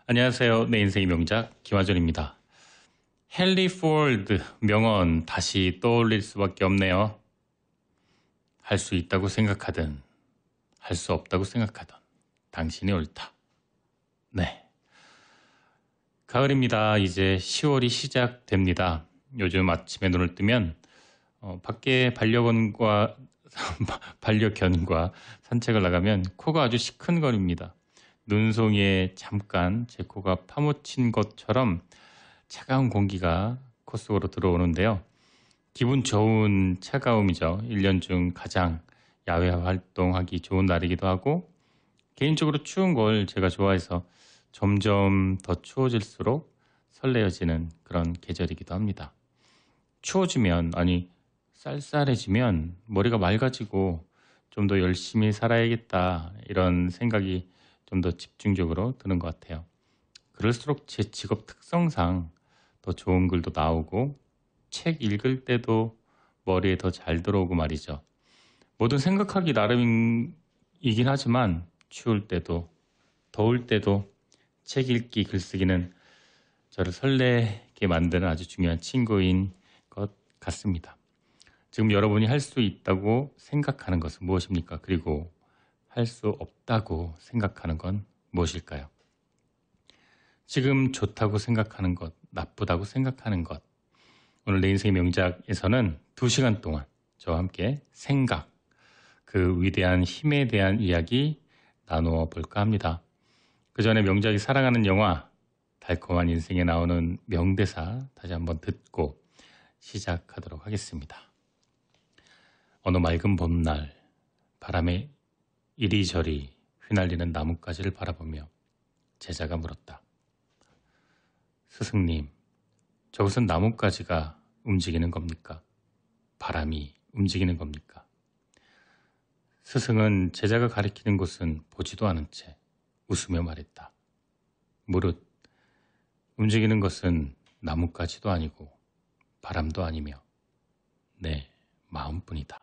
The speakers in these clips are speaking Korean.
안녕하세요. 내 인생의 명작 김하준입니다. 헨리 포드 명언 다시 떠올릴 수밖에 없네요. 할 수 있다고 생각하든 할 수 없다고 생각하든 당신이 옳다. 네. 가을입니다. 이제 10월이 시작됩니다. 요즘 아침에 눈을 뜨면 밖에 반려견과 산책을 나가면 코가 아주 시큰거립니다. 눈송이에 잠깐 제 코가 파묻힌 것처럼 차가운 공기가 코 속으로 들어오는데요. 기분 좋은 차가움이죠. 1년 중 가장 야외 활동하기 좋은 날이기도 하고 개인적으로 추운 걸 제가 좋아해서 점점 더 추워질수록 설레어지는 그런 계절이기도 합니다. 추워지면 쌀쌀해지면 머리가 맑아지고 좀 더 열심히 살아야겠다 이런 생각이 좀 더 집중적으로 드는 것 같아요. 그럴수록 제 직업 특성상 더 좋은 글도 나오고 책 읽을 때도 머리에 더 잘 들어오고 말이죠. 뭐든 생각하기 나름이긴 하지만 추울 때도 더울 때도 책 읽기 글쓰기는 저를 설레게 만드는 아주 중요한 친구인 것 같습니다. 지금 여러분이 할 수 있다고 생각하는 것은 무엇입니까? 그리고 할 수 없다고 생각하는 건 무엇일까요? 지금 좋다고 생각하는 것, 나쁘다고 생각하는 것. 오늘 내 인생의 명작에서는 2시간 동안 저와 함께 생각, 그 위대한 힘에 대한 이야기 나누어 볼까 합니다. 그 전에 명작이 사랑하는 영화, 달콤한 인생에 나오는 명대사 다시 한번 듣고 시작하도록 하겠습니다. 어느 맑은 봄날, 바람에 이리저리 휘날리는 나뭇가지를 바라보며 제자가 물었다. 스승님, 저것은 나뭇가지가 움직이는 겁니까? 바람이 움직이는 겁니까? 스승은 제자가 가리키는 곳은 보지도 않은 채 웃으며 말했다. 무릇 움직이는 것은 나뭇가지도 아니고 바람도 아니며 내 마음뿐이다.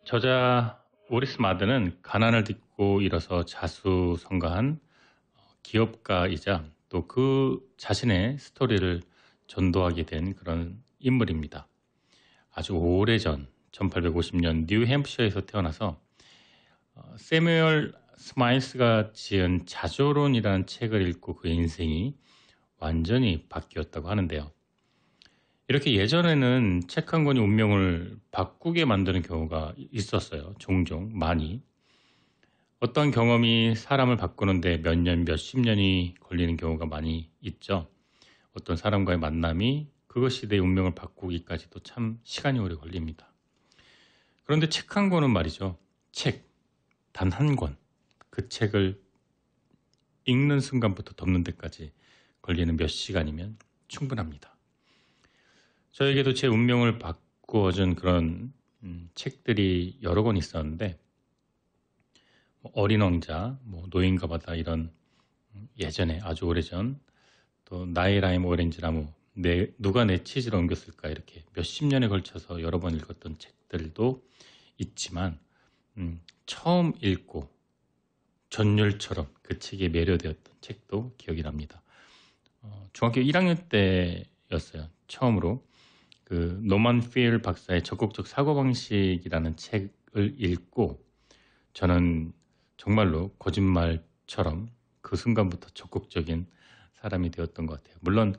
저자 오리스 마드는 가난을 딛고 일어서 자수성가한 기업가이자 또 그 자신의 스토리를 전도하게 된 그런 인물입니다. 아주 오래전 1850년 뉴햄프셔에서 태어나서 세뮤얼 스마일스가 지은 자조론이라는 책을 읽고 그 인생이 완전히 바뀌었다고 하는데요. 이렇게 예전에는 책 한 권이 운명을 바꾸게 만드는 경우가 있었어요. 종종 많이. 어떤 경험이 사람을 바꾸는데 몇 년, 몇십 년이 걸리는 경우가 많이 있죠. 어떤 사람과의 만남이 그것이 내 운명을 바꾸기까지도 참 시간이 오래 걸립니다. 그런데 책 한 권은 말이죠. 책, 단 한 권. 그 책을 읽는 순간부터 덮는 데까지 걸리는 몇 시간이면 충분합니다. 저에게도 제 운명을 바꾸어준 그런 책들이 여러 권 있었는데 어린 왕자, 노인과 바다 이런 예전에 아주 오래전 또 나의 라임 오렌지 나무 누가 내 치즈를 옮겼을까 이렇게 몇십 년에 걸쳐서 여러 번 읽었던 책들도 있지만 처음 읽고 전율처럼 그 책에 매료되었던 책도 기억이 납니다. 중학교 1학년 때였어요. 처음으로 그 노만 필 박사의 적극적 사고방식이라는 책을 읽고 저는 정말로 거짓말처럼 그 순간부터 적극적인 사람이 되었던 것 같아요. 물론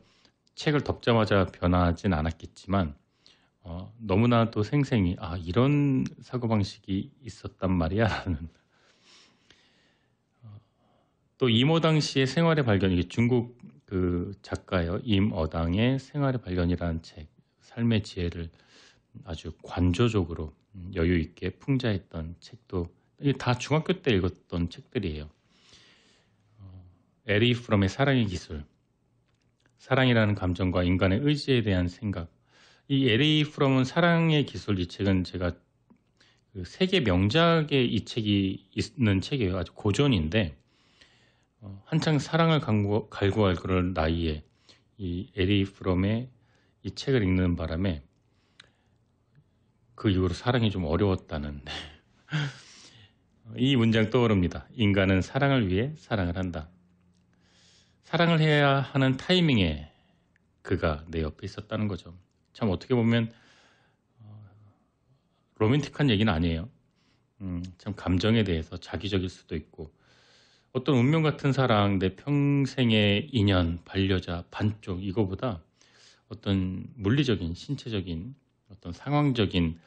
책을 덮자마자 변하진 않았겠지만 너무나도 생생히 이런 사고방식이 있었단 말이야 라는 또 임어당 씨의 생활의 발견, 이게 중국 그 작가예요. 임어당의 생활의 발견이라는 책, 삶의 지혜를 아주 관조적으로 여유 있게 풍자했던 책도 이게 다 중학교 때 읽었던 책들이에요. 에리 프롬의 사랑의 기술, 사랑이라는 감정과 인간의 의지에 대한 생각. 이 에리 프롬은 사랑의 기술 이 책은 제가 그 세계 명작에 이 책이 있는 책이에요. 아주 고전인데 한창 사랑을 갈구할 그런 나이에 이 에리 프롬의 이 책을 읽는 바람에 그 이후로 사랑이 좀 어려웠다는 이 문장 떠오릅니다. 인간은 사랑을 위해 사랑을 한다. 사랑을 해야 하는 타이밍에 그가 내 옆에 있었다는 거죠. 참 어떻게 보면 로맨틱한 얘기는 아니에요. 참 감정에 대해서 자기적일 수도 있고 어떤 운명 같은 사랑, 내 평생의 인연, 반려자, 반쪽 이거보다 어떤 물리적인, 신체적인 어떤 상황적인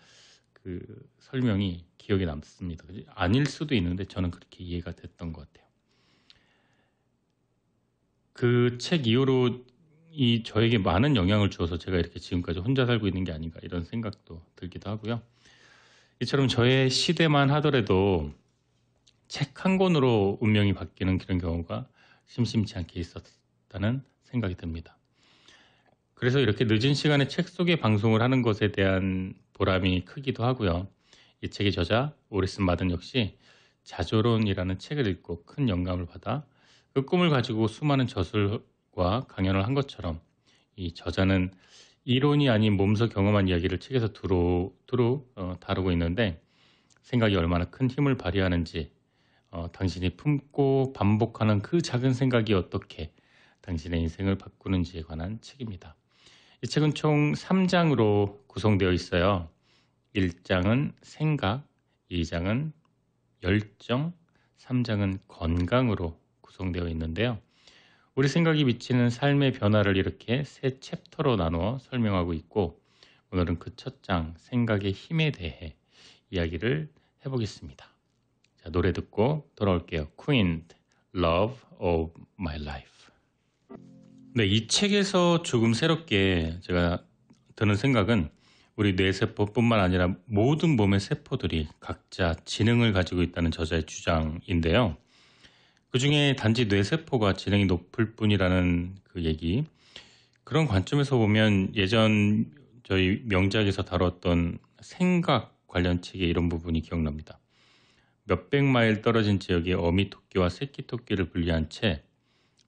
그 설명이 기억에 남습니다. 아닐 수도 있는데 저는 그렇게 이해가 됐던 것 같아요. 그 책 이후로 이 저에게 많은 영향을 주어서 제가 이렇게 지금까지 혼자 살고 있는 게 아닌가 이런 생각도 들기도 하고요. 이처럼 저의 시대만 하더라도 책 한 권으로 운명이 바뀌는 그런 경우가 심심치 않게 있었다는 생각이 듭니다. 그래서 이렇게 늦은 시간에 책 속에 방송을 하는 것에 대한 보람이 크기도 하고요. 이 책의 저자 오리슨 마든 역시 자조론이라는 책을 읽고 큰 영감을 받아 그 꿈을 가지고 수많은 저술과 강연을 한 것처럼 이 저자는 이론이 아닌 몸소 경험한 이야기를 책에서 두루 다루고 있는데 생각이 얼마나 큰 힘을 발휘하는지 당신이 품고 반복하는 그 작은 생각이 어떻게 당신의 인생을 바꾸는지에 관한 책입니다. 이 책은 총 3장으로 구성되어 있어요. 1장은 생각, 2장은 열정, 3장은 건강으로 구성되어 있는데요. 우리 생각이 미치는 삶의 변화를 이렇게 세 챕터로 나누어 설명하고 있고 오늘은 그 첫 장, 생각의 힘에 대해 이야기를 해보겠습니다. 자, 노래 듣고 돌아올게요. Queen, Love of My Life. 네, 이 책에서 조금 새롭게 제가 드는 생각은 우리 뇌세포뿐만 아니라 모든 몸의 세포들이 각자 지능을 가지고 있다는 저자의 주장인데요. 그중에 단지 뇌세포가 지능이 높을 뿐이라는 그 얘기, 그런 관점에서 보면 예전 저희 명작에서 다뤘던 생각 관련 책의 이런 부분이 기억납니다. 몇백 마일 떨어진 지역에 어미토끼와 새끼토끼를 분리한 채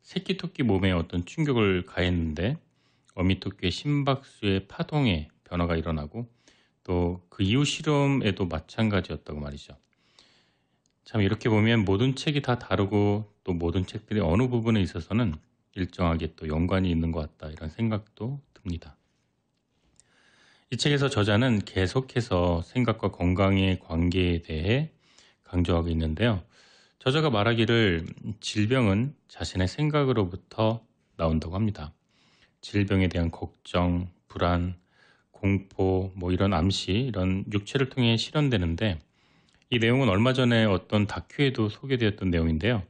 새끼토끼 몸에 어떤 충격을 가했는데 어미토끼의 심박수의 파동에 변화가 일어나고 또 그 이후 실험에도 마찬가지였다고 말이죠. 참 이렇게 보면 모든 책이 다 다르고 또 모든 책들이 어느 부분에 있어서는 일정하게 또 연관이 있는 것 같다 이런 생각도 듭니다. 이 책에서 저자는 계속해서 생각과 건강의 관계에 대해 강조하고 있는데요. 저자가 말하기를 질병은 자신의 생각으로부터 나온다고 합니다. 질병에 대한 걱정, 불안, 공포, 이런 암시, 이런 육체를 통해 실현되는데 이 내용은 얼마 전에 어떤 다큐에도 소개되었던 내용인데요.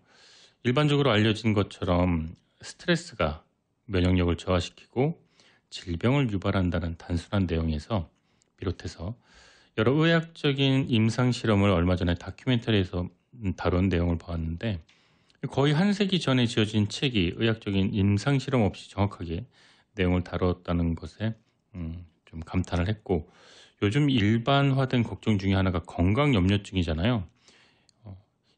일반적으로 알려진 것처럼 스트레스가 면역력을 저하시키고 질병을 유발한다는 단순한 내용에서 비롯해서 여러 의학적인 임상실험을 얼마 전에 다큐멘터리에서 다룬 내용을 보았는데 거의 한 세기 전에 지어진 책이 의학적인 임상실험 없이 정확하게 내용을 다뤘다는 것에 좀 감탄을 했고 요즘 일반화된 걱정 중에 하나가 건강 염려증이잖아요.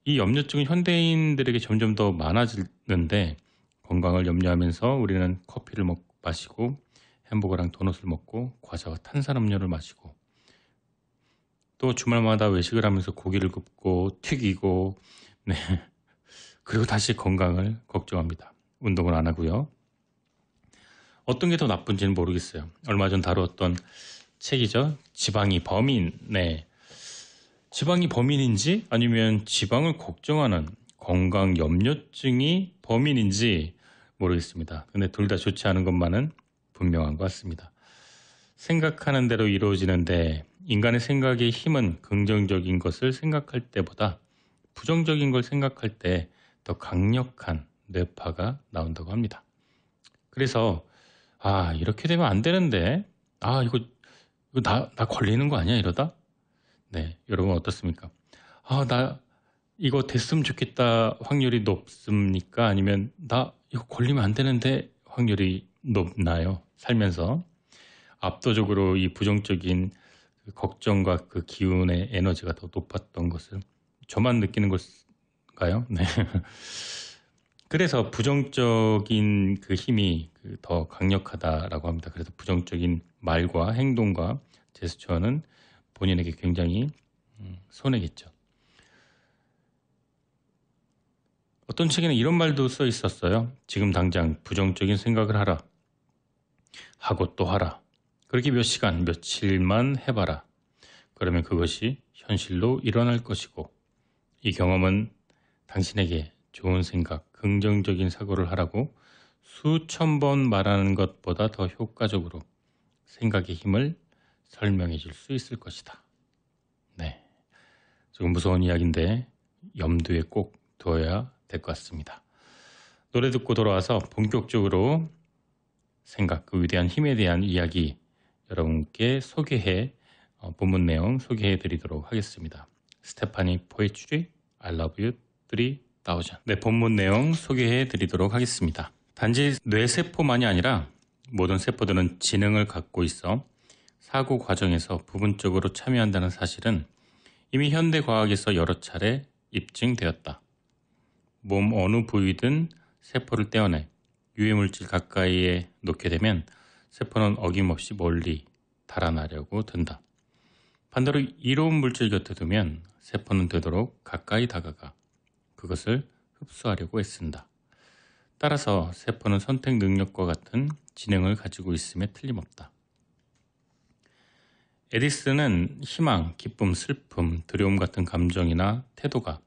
이 염려증은 현대인들에게 점점 더 많아지는데 건강을 염려하면서 우리는 커피를 마시고 햄버거랑 도넛을 먹고 과자와 탄산음료를 마시고 또 주말마다 외식을 하면서 고기를 굽고 튀기고 네. 그리고 다시 건강을 걱정합니다. 운동을 안 하고요. 어떤 게 더 나쁜지는 모르겠어요. 얼마 전 다루었던 책이죠. 지방이 범인. 네. 지방이 범인인지 아니면 지방을 걱정하는 건강 염려증이 범인인지 모르겠습니다. 근데 둘 다 좋지 않은 것만은 분명한 것 같습니다. 생각하는 대로 이루어지는데 인간의 생각의 힘은 긍정적인 것을 생각할 때보다 부정적인 걸 생각할 때 더 강력한 뇌파가 나온다고 합니다. 그래서 이렇게 되면 안 되는데 이거 나 걸리는 거 아니야 이러다? 네, 여러분 어떻습니까? 나 이거 됐으면 좋겠다 확률이 높습니까? 아니면 나 이거 걸리면 안 되는데 확률이 높나요? 살면서 압도적으로 이 부정적인 그 걱정과 그 기운의 에너지가 더 높았던 것을 저만 느끼는 걸까요? 네. 그래서 부정적인 그 힘이 더 강력하다라고 합니다. 그래서 부정적인 말과 행동과 제스처는 본인에게 굉장히 손해겠죠. 어떤 책에는 이런 말도 써 있었어요. 지금 당장 부정적인 생각을 하라. 하고 또 하라. 그렇게 몇 시간, 며칠만 해봐라. 그러면 그것이 현실로 일어날 것이고 이 경험은 당신에게 좋은 생각, 긍정적인 사고를 하라고 수천 번 말하는 것보다 더 효과적으로 생각의 힘을 설명해 줄 수 있을 것이다. 네, 조금 무서운 이야기인데 염두에 꼭 두어야 될 것 같습니다. 노래 듣고 돌아와서 본격적으로 생각, 그 위대한 힘에 대한 이야기 여러분께 소개해 본문 내용 소개해 드리도록 하겠습니다. 스테파니 포에츄리 I love you 3000. 네, 본문 내용 소개해 드리도록 하겠습니다. 단지 뇌세포만이 아니라 모든 세포들은 지능을 갖고 있어 사고 과정에서 부분적으로 참여한다는 사실은 이미 현대 과학에서 여러 차례 입증되었다. 몸 어느 부위든 세포를 떼어내 유해물질 가까이에 놓게 되면 세포는 어김없이 멀리 달아나려고 든다. 반대로 이로운 물질 곁에 두면 세포는 되도록 가까이 다가가 그것을 흡수하려고 애쓴다. 따라서 세포는 선택 능력과 같은 지능을 가지고 있음에 틀림없다. 에디슨은 희망, 기쁨, 슬픔, 두려움 같은 감정이나 태도가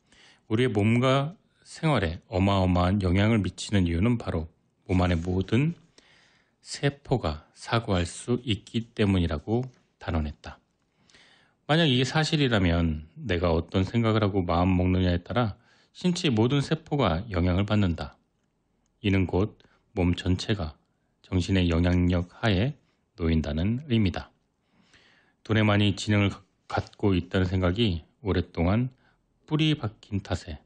우리의 몸과 생활에 어마어마한 영향을 미치는 이유는 바로 몸 안의 모든 세포가 사고할 수 있기 때문이라고 단언했다. 만약 이게 사실이라면 내가 어떤 생각을 하고 마음 먹느냐에 따라 신체의 모든 세포가 영향을 받는다. 이는 곧 몸 전체가 정신의 영향력 하에 놓인다는 의미다. 두뇌만이 지능을 갖고 있다는 생각이 오랫동안 뿌리 박힌 탓에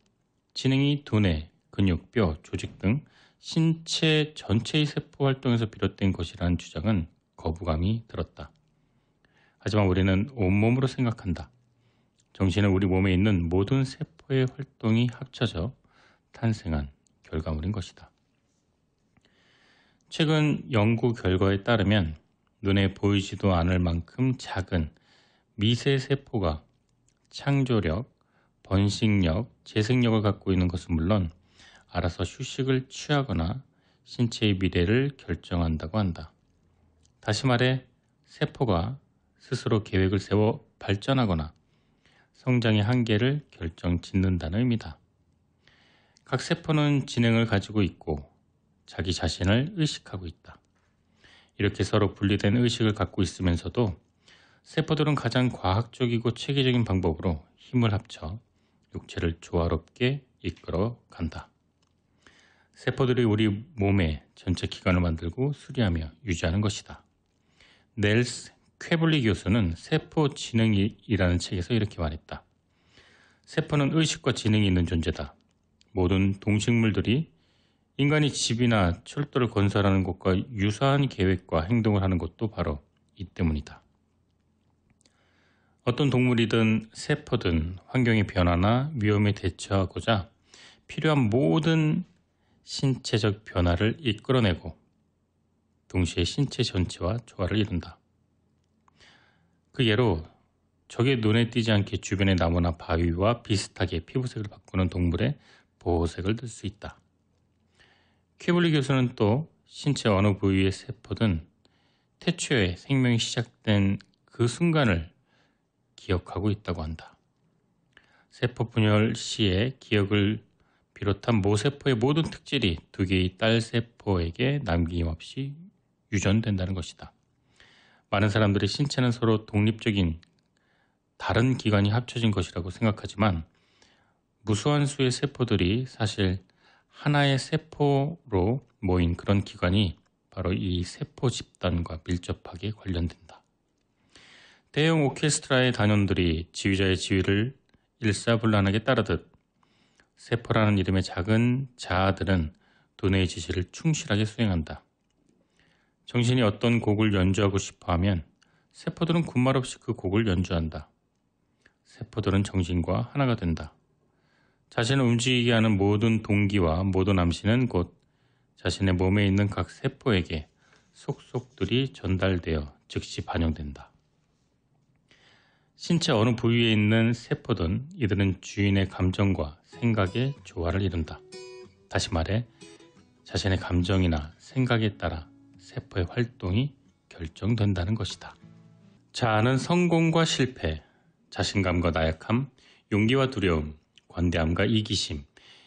지능이 두뇌, 근육, 뼈, 조직 등 신체 전체의 세포 활동에서 비롯된 것이라는 주장은 거부감이 들었다. 하지만 우리는 온몸으로 생각한다. 정신은 우리 몸에 있는 모든 세포의 활동이 합쳐져 탄생한 결과물인 것이다. 최근 연구 결과에 따르면 눈에 보이지도 않을 만큼 작은 미세 세포가 창조력, 번식력, 재생력을 갖고 있는 것은 물론 알아서 휴식을 취하거나 신체의 미래를 결정한다고 한다. 다시 말해 세포가 스스로 계획을 세워 발전하거나 성장의 한계를 결정짓는다는 의미다. 각 세포는 지능을 가지고 있고 자기 자신을 의식하고 있다. 이렇게 서로 분리된 의식을 갖고 있으면서도 세포들은 가장 과학적이고 체계적인 방법으로 힘을 합쳐 육체를 조화롭게 이끌어 간다. 세포들이 우리 몸의 전체 기관을 만들고 수리하며 유지하는 것이다. 넬스 쾌블리 교수는 세포 지능이라는 책에서 이렇게 말했다. 세포는 의식과 지능이 있는 존재다. 모든 동식물들이 인간이 집이나 철도를 건설하는 것과 유사한 계획과 행동을 하는 것도 바로 이 때문이다. 어떤 동물이든 세포든 환경의 변화나 위험에 대처하고자 필요한 모든 신체적 변화를 이끌어내고 동시에 신체 전체와 조화를 이룬다. 그 예로 적의 눈에 띄지 않게 주변의 나무나 바위와 비슷하게 피부색을 바꾸는 동물의 보호색을 들 수 있다. 퀴블리 교수는 또 신체 어느 부위의 세포든 태초에 생명이 시작된 그 순간을 기억하고 있다고 한다. 세포 분열 시에 기억을 비롯한 모세포의 모든 특질이 두 개의 딸 세포에게 남김없이 유전된다는 것이다. 많은 사람들이 신체는 서로 독립적인 다른 기관이 합쳐진 것이라고 생각하지만 무수한 수의 세포들이 사실 하나의 세포로 모인 그런 기관이 바로 이 세포 집단과 밀접하게 관련된다. 대형 오케스트라의 단원들이 지휘자의 지휘를 일사불란하게 따르듯 세포라는 이름의 작은 자아들은 두뇌의 지시를 충실하게 수행한다. 정신이 어떤 곡을 연주하고 싶어하면 세포들은 군말 없이 그 곡을 연주한다. 세포들은 정신과 하나가 된다. 자신을 움직이게 하는 모든 동기와 모든 암시는 곧 자신의 몸에 있는 각 세포에게 속속들이 전달되어 즉시 반영된다. 신체 어느 부위에 있는 세포든 이들은 주인의 감정과 생각의 조화를 이룬다. 다시 말해 자신의 감정이나 생각에 따라 세포의 활동이 결정된다는 것이다. 자아는 성공과 실패, 자신감과 나약함, 용기와 두려움, 관대함과 이기심,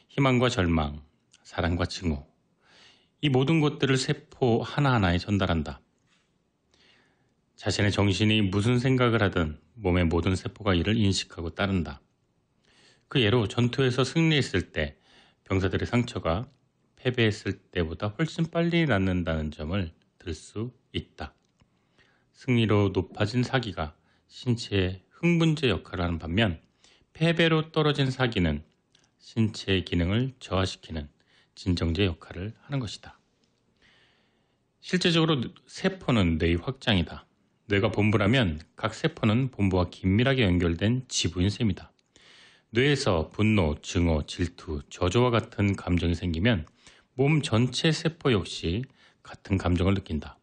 희망과 절망, 사랑과 증오, 이 모든 것들을 세포 하나하나에 전달한다. 자신의 정신이 무슨 생각을 하든 몸의 모든 세포가 이를 인식하고 따른다. 그 예로 전투에서 승리했을 때 병사들의 상처가 패배했을 때보다 훨씬 빨리 낫는다는 점을 들 수 있다. 승리로 높아진 사기가 신체의 흥분제 역할을 하는 반면 패배로 떨어진 사기는 신체의 기능을 저하시키는 진정제 역할을 하는 것이다. 실제적으로 세포는 뇌의 확장이다. 뇌가 본부라면 각 세포는 본부와 긴밀하게 연결된 지부인 셈이다. 뇌에서 분노, 증오, 질투, 저주와 같은 감정이 생기면 몸 전체 세포 역시 같은 감정을 느낀다.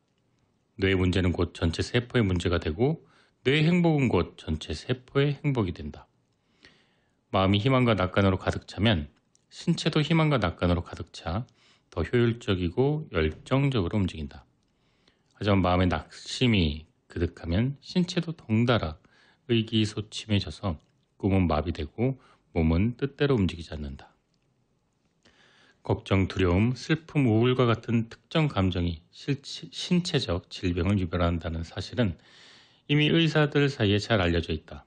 뇌의 문제는 곧 전체 세포의 문제가 되고 뇌의 행복은 곧 전체 세포의 행복이 된다. 마음이 희망과 낙관으로 가득 차면 신체도 희망과 낙관으로 가득 차 더 효율적이고 열정적으로 움직인다. 하지만 마음의 낙심이 그득하면 신체도 덩달아 의기소침해져서 꿈은 마비되고 몸은 뜻대로 움직이지 않는다. 걱정, 두려움, 슬픔, 우울과 같은 특정 감정이 신체적 질병을 유발한다는 사실은 이미 의사들 사이에 잘 알려져 있다.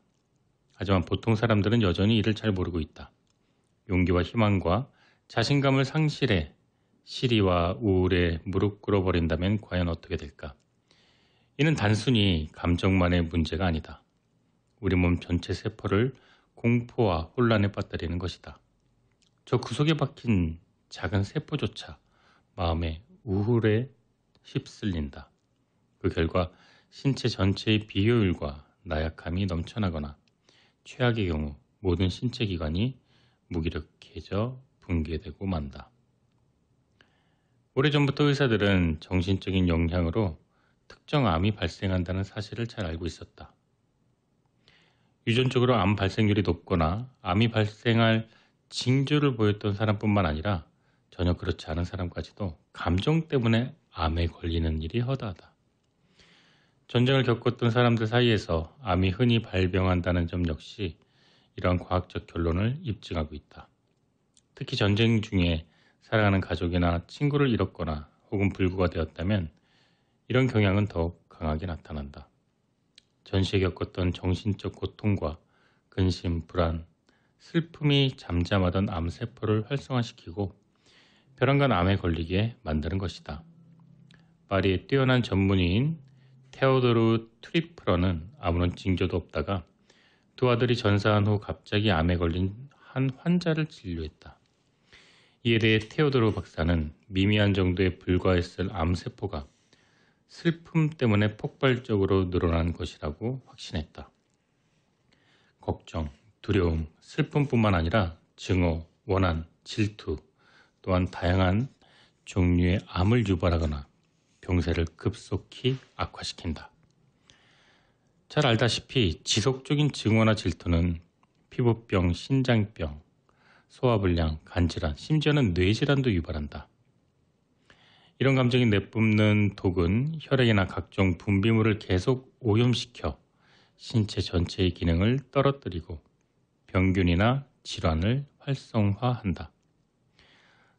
하지만 보통 사람들은 여전히 이를 잘 모르고 있다. 용기와 희망과 자신감을 상실해 시리와 우울에 무릎 꿇어버린다면 과연 어떻게 될까? 이는 단순히 감정만의 문제가 아니다. 우리 몸 전체 세포를 공포와 혼란에 빠뜨리는 것이다. 저 구석에 박힌 작은 세포조차 마음의 우울에 휩쓸린다. 그 결과 신체 전체의 비효율과 나약함이 넘쳐나거나 최악의 경우 모든 신체 기관이 무기력해져 붕괴되고 만다. 오래전부터 의사들은 정신적인 영향으로 특정 암이 발생한다는 사실을 잘 알고 있었다. 유전적으로 암 발생률이 높거나 암이 발생할 징조를 보였던 사람뿐만 아니라 전혀 그렇지 않은 사람까지도 감정 때문에 암에 걸리는 일이 허다하다. 전쟁을 겪었던 사람들 사이에서 암이 흔히 발병한다는 점 역시 이러한 과학적 결론을 입증하고 있다. 특히 전쟁 중에 사랑하는 가족이나 친구를 잃었거나 혹은 불구가 되었다면 이런 경향은 더욱 강하게 나타난다. 전시에 겪었던 정신적 고통과 근심, 불안, 슬픔이 잠잠하던 암세포를 활성화시키고 벼랑간 암에 걸리게 만드는 것이다. 파리의 뛰어난 전문의인 테오도르 트리프러는 아무런 징조도 없다가 두 아들이 전사한 후 갑자기 암에 걸린 한 환자를 진료했다. 이에 대해 테오도르 박사는 미미한 정도에 불과했을 암세포가 슬픔 때문에 폭발적으로 늘어난 것이라고 확신했다. 걱정, 두려움, 슬픔뿐만 아니라 증오, 원한, 질투, 또한 다양한 종류의 암을 유발하거나 병세를 급속히 악화시킨다. 잘 알다시피 지속적인 증오나 질투는 피부병, 신장병, 소화불량, 간질환, 심지어는 뇌질환도 유발한다. 이런 감정이 내뿜는 독은 혈액이나 각종 분비물을 계속 오염시켜 신체 전체의 기능을 떨어뜨리고 병균이나 질환을 활성화한다.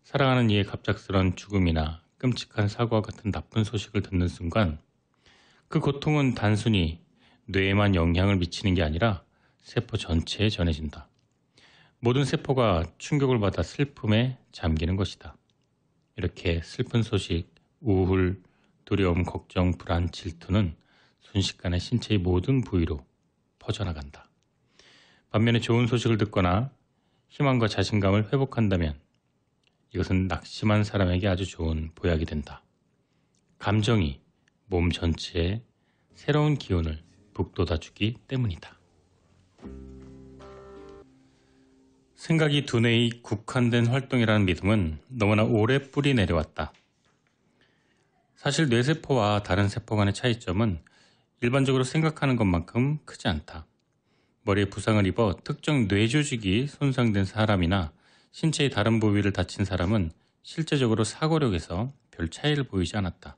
사랑하는 이의 갑작스런 죽음이나 끔찍한 사고와 같은 나쁜 소식을 듣는 순간 그 고통은 단순히 뇌에만 영향을 미치는 게 아니라 세포 전체에 전해진다. 모든 세포가 충격을 받아 슬픔에 잠기는 것이다. 이렇게 슬픈 소식, 우울, 두려움, 걱정, 불안, 질투는 순식간에 신체의 모든 부위로 퍼져나간다. 반면에 좋은 소식을 듣거나 희망과 자신감을 회복한다면 이것은 낙심한 사람에게 아주 좋은 보약이 된다. 감정이 몸 전체에 새로운 기운을 북돋아주기 때문이다. 생각이 두뇌의 국한된 활동이라는 믿음은 너무나 오래 뿌리 내려왔다. 사실 뇌세포와 다른 세포 간의 차이점은 일반적으로 생각하는 것만큼 크지 않다. 머리에 부상을 입어 특정 뇌조직이 손상된 사람이나 신체의 다른 부위를 다친 사람은 실제적으로 사고력에서 별 차이를 보이지 않았다.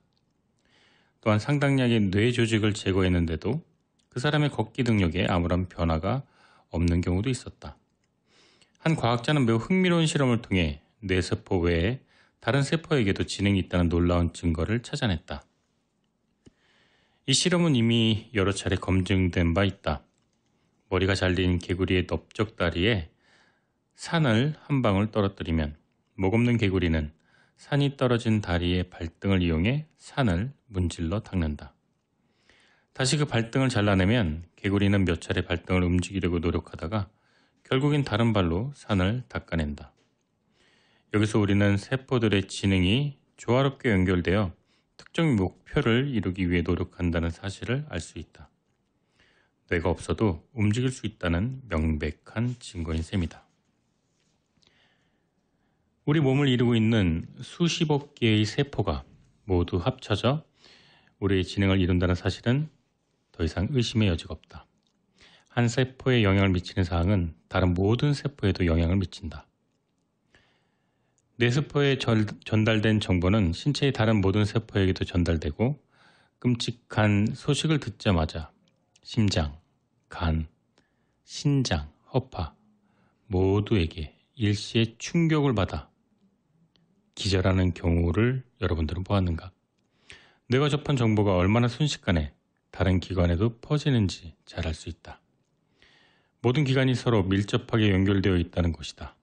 또한 상당량의 뇌조직을 제거했는데도 그 사람의 걷기 능력에 아무런 변화가 없는 경우도 있었다. 한 과학자는 매우 흥미로운 실험을 통해 뇌세포 외에 다른 세포에게도 지능이 있다는 놀라운 증거를 찾아냈다. 이 실험은 이미 여러 차례 검증된 바 있다. 머리가 잘린 개구리의 넓적다리에 산을 한 방울 떨어뜨리면 목 없는 개구리는 산이 떨어진 다리의 발등을 이용해 산을 문질러 닦는다. 다시 그 발등을 잘라내면 개구리는 몇 차례 발등을 움직이려고 노력하다가 결국엔 다른 발로 산을 닦아낸다. 여기서 우리는 세포들의 지능이 조화롭게 연결되어 특정 목표를 이루기 위해 노력한다는 사실을 알 수 있다. 뇌가 없어도 움직일 수 있다는 명백한 증거인 셈이다. 우리 몸을 이루고 있는 수십억 개의 세포가 모두 합쳐져 우리의 지능을 이룬다는 사실은 더 이상 의심의 여지가 없다. 한 세포에 영향을 미치는 사항은 다른 모든 세포에도 영향을 미친다. 뇌세포에 전달된 정보는 신체의 다른 모든 세포에게도 전달되고 끔찍한 소식을 듣자마자 심장, 간, 신장, 허파 모두에게 일시에 충격을 받아 기절하는 경우를 여러분들은 보았는가? 뇌가 접한 정보가 얼마나 순식간에 다른 기관에도 퍼지는지 잘 알 수 있다. 모든 기관이 서로 밀접하게 연결되어 있다는 것이다.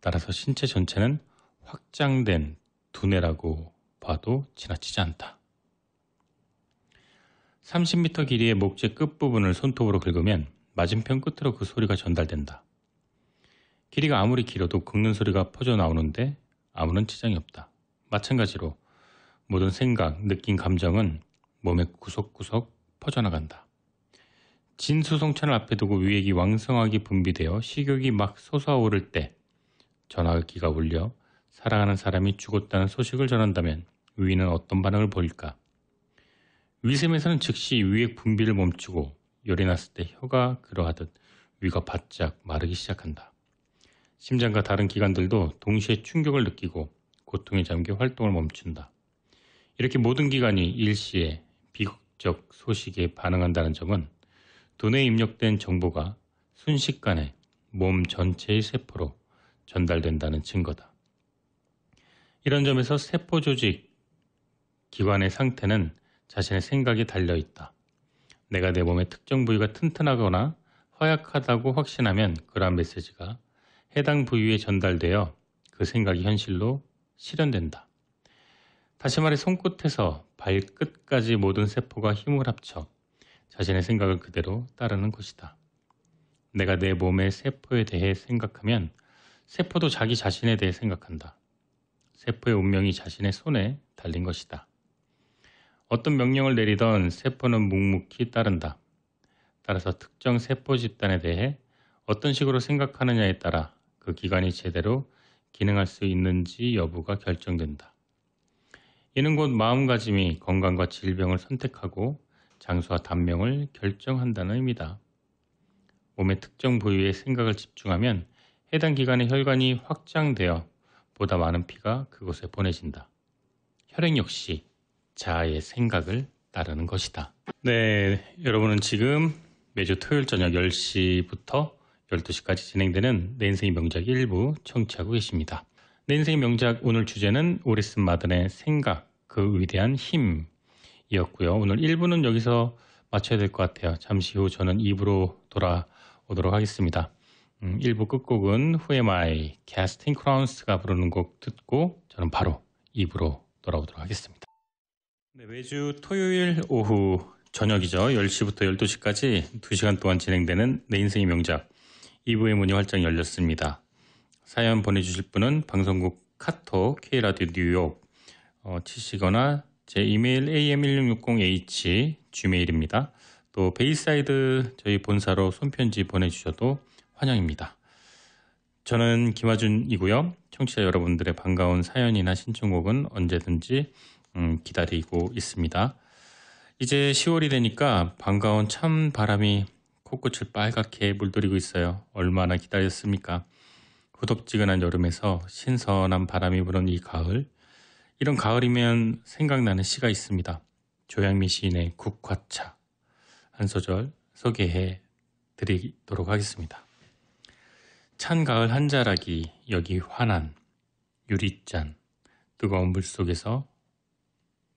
따라서 신체 전체는 확장된 두뇌라고 봐도 지나치지 않다. 30m 길이의 목재 끝부분을 손톱으로 긁으면 맞은편 끝으로 그 소리가 전달된다. 길이가 아무리 길어도 긁는 소리가 퍼져 나오는데 아무런 지장이 없다. 마찬가지로 모든 생각, 느낌, 감정은 몸의 구석구석 퍼져나간다. 진수성찬을 앞에 두고 위액이 왕성하게 분비되어 식욕이 막 솟아오를 때 전화기가 울려 사랑하는 사람이 죽었다는 소식을 전한다면 위는 어떤 반응을 보일까? 위샘에서는 즉시 위액 분비를 멈추고 열이 났을 때 혀가 그러하듯 위가 바짝 마르기 시작한다. 심장과 다른 기관들도 동시에 충격을 느끼고 고통에 잠겨 활동을 멈춘다. 이렇게 모든 기관이 일시에 비극적 소식에 반응한다는 점은 두뇌에 입력된 정보가 순식간에 몸 전체의 세포로 전달된다는 증거다. 이런 점에서 세포 조직 기관의 상태는 자신의 생각에 달려있다. 내가 내 몸의 특정 부위가 튼튼하거나 허약하다고 확신하면 그러한 메시지가 해당 부위에 전달되어 그 생각이 현실로 실현된다. 다시 말해 손끝에서 발끝까지 모든 세포가 힘을 합쳐 자신의 생각을 그대로 따르는 것이다. 내가 내 몸의 세포에 대해 생각하면 세포도 자기 자신에 대해 생각한다. 세포의 운명이 자신의 손에 달린 것이다. 어떤 명령을 내리던 세포는 묵묵히 따른다. 따라서 특정 세포 집단에 대해 어떤 식으로 생각하느냐에 따라 그 기관이 제대로 기능할 수 있는지 여부가 결정된다. 이는 곧 마음가짐이 건강과 질병을 선택하고 장소와 단명을 결정한다는 의미다. 몸의 특정 부위에 생각을 집중하면 해당 기관의 혈관이 확장되어 보다 많은 피가 그곳에 보내진다. 혈액 역시 자아의 생각을 따르는 것이다. 네, 여러분은 지금 매주 토요일 저녁 10시부터 12시까지 진행되는 내 인생의 명작 1부 청취하고 계십니다. 내 인생의 명작 오늘 주제는 오리슨 마든의 생각, 그 위대한 힘이었고요. 오늘 1부는 여기서 마쳐야 될 것 같아요. 잠시 후 저는 2부로 돌아오도록 하겠습니다. 1부 끝곡은 Who Am I, Casting Crowns가 부르는 곡 듣고 저는 바로 2부로 돌아오도록 하겠습니다. 네, 매주 토요일 오후 저녁이죠. 10시부터 12시까지 2시간 동안 진행되는 내 인생의 명작 2부의 문이 활짝 열렸습니다. 사연 보내주실 분은 방송국 카톡 K라디오 뉴욕 치시거나 제 이메일 am1660h gmail입니다. 또 베이사이드 저희 본사로 손편지 보내주셔도 환영입니다. 저는 김하준이고요. 청취자 여러분들의 반가운 사연이나 신청곡은 언제든지 기다리고 있습니다. 이제 10월이 되니까 반가운 찬 바람이 코끝을 빨갛게 물들이고 있어요. 얼마나 기다렸습니까? 후덥지근한 여름에서 신선한 바람이 부는 이 가을. 이런 가을이면 생각나는 시가 있습니다. 조양미 시인의 국화차. 한 소절 소개해 드리도록 하겠습니다. 찬 가을 한자락이 여기 환한 유리잔 뜨거운 물속에서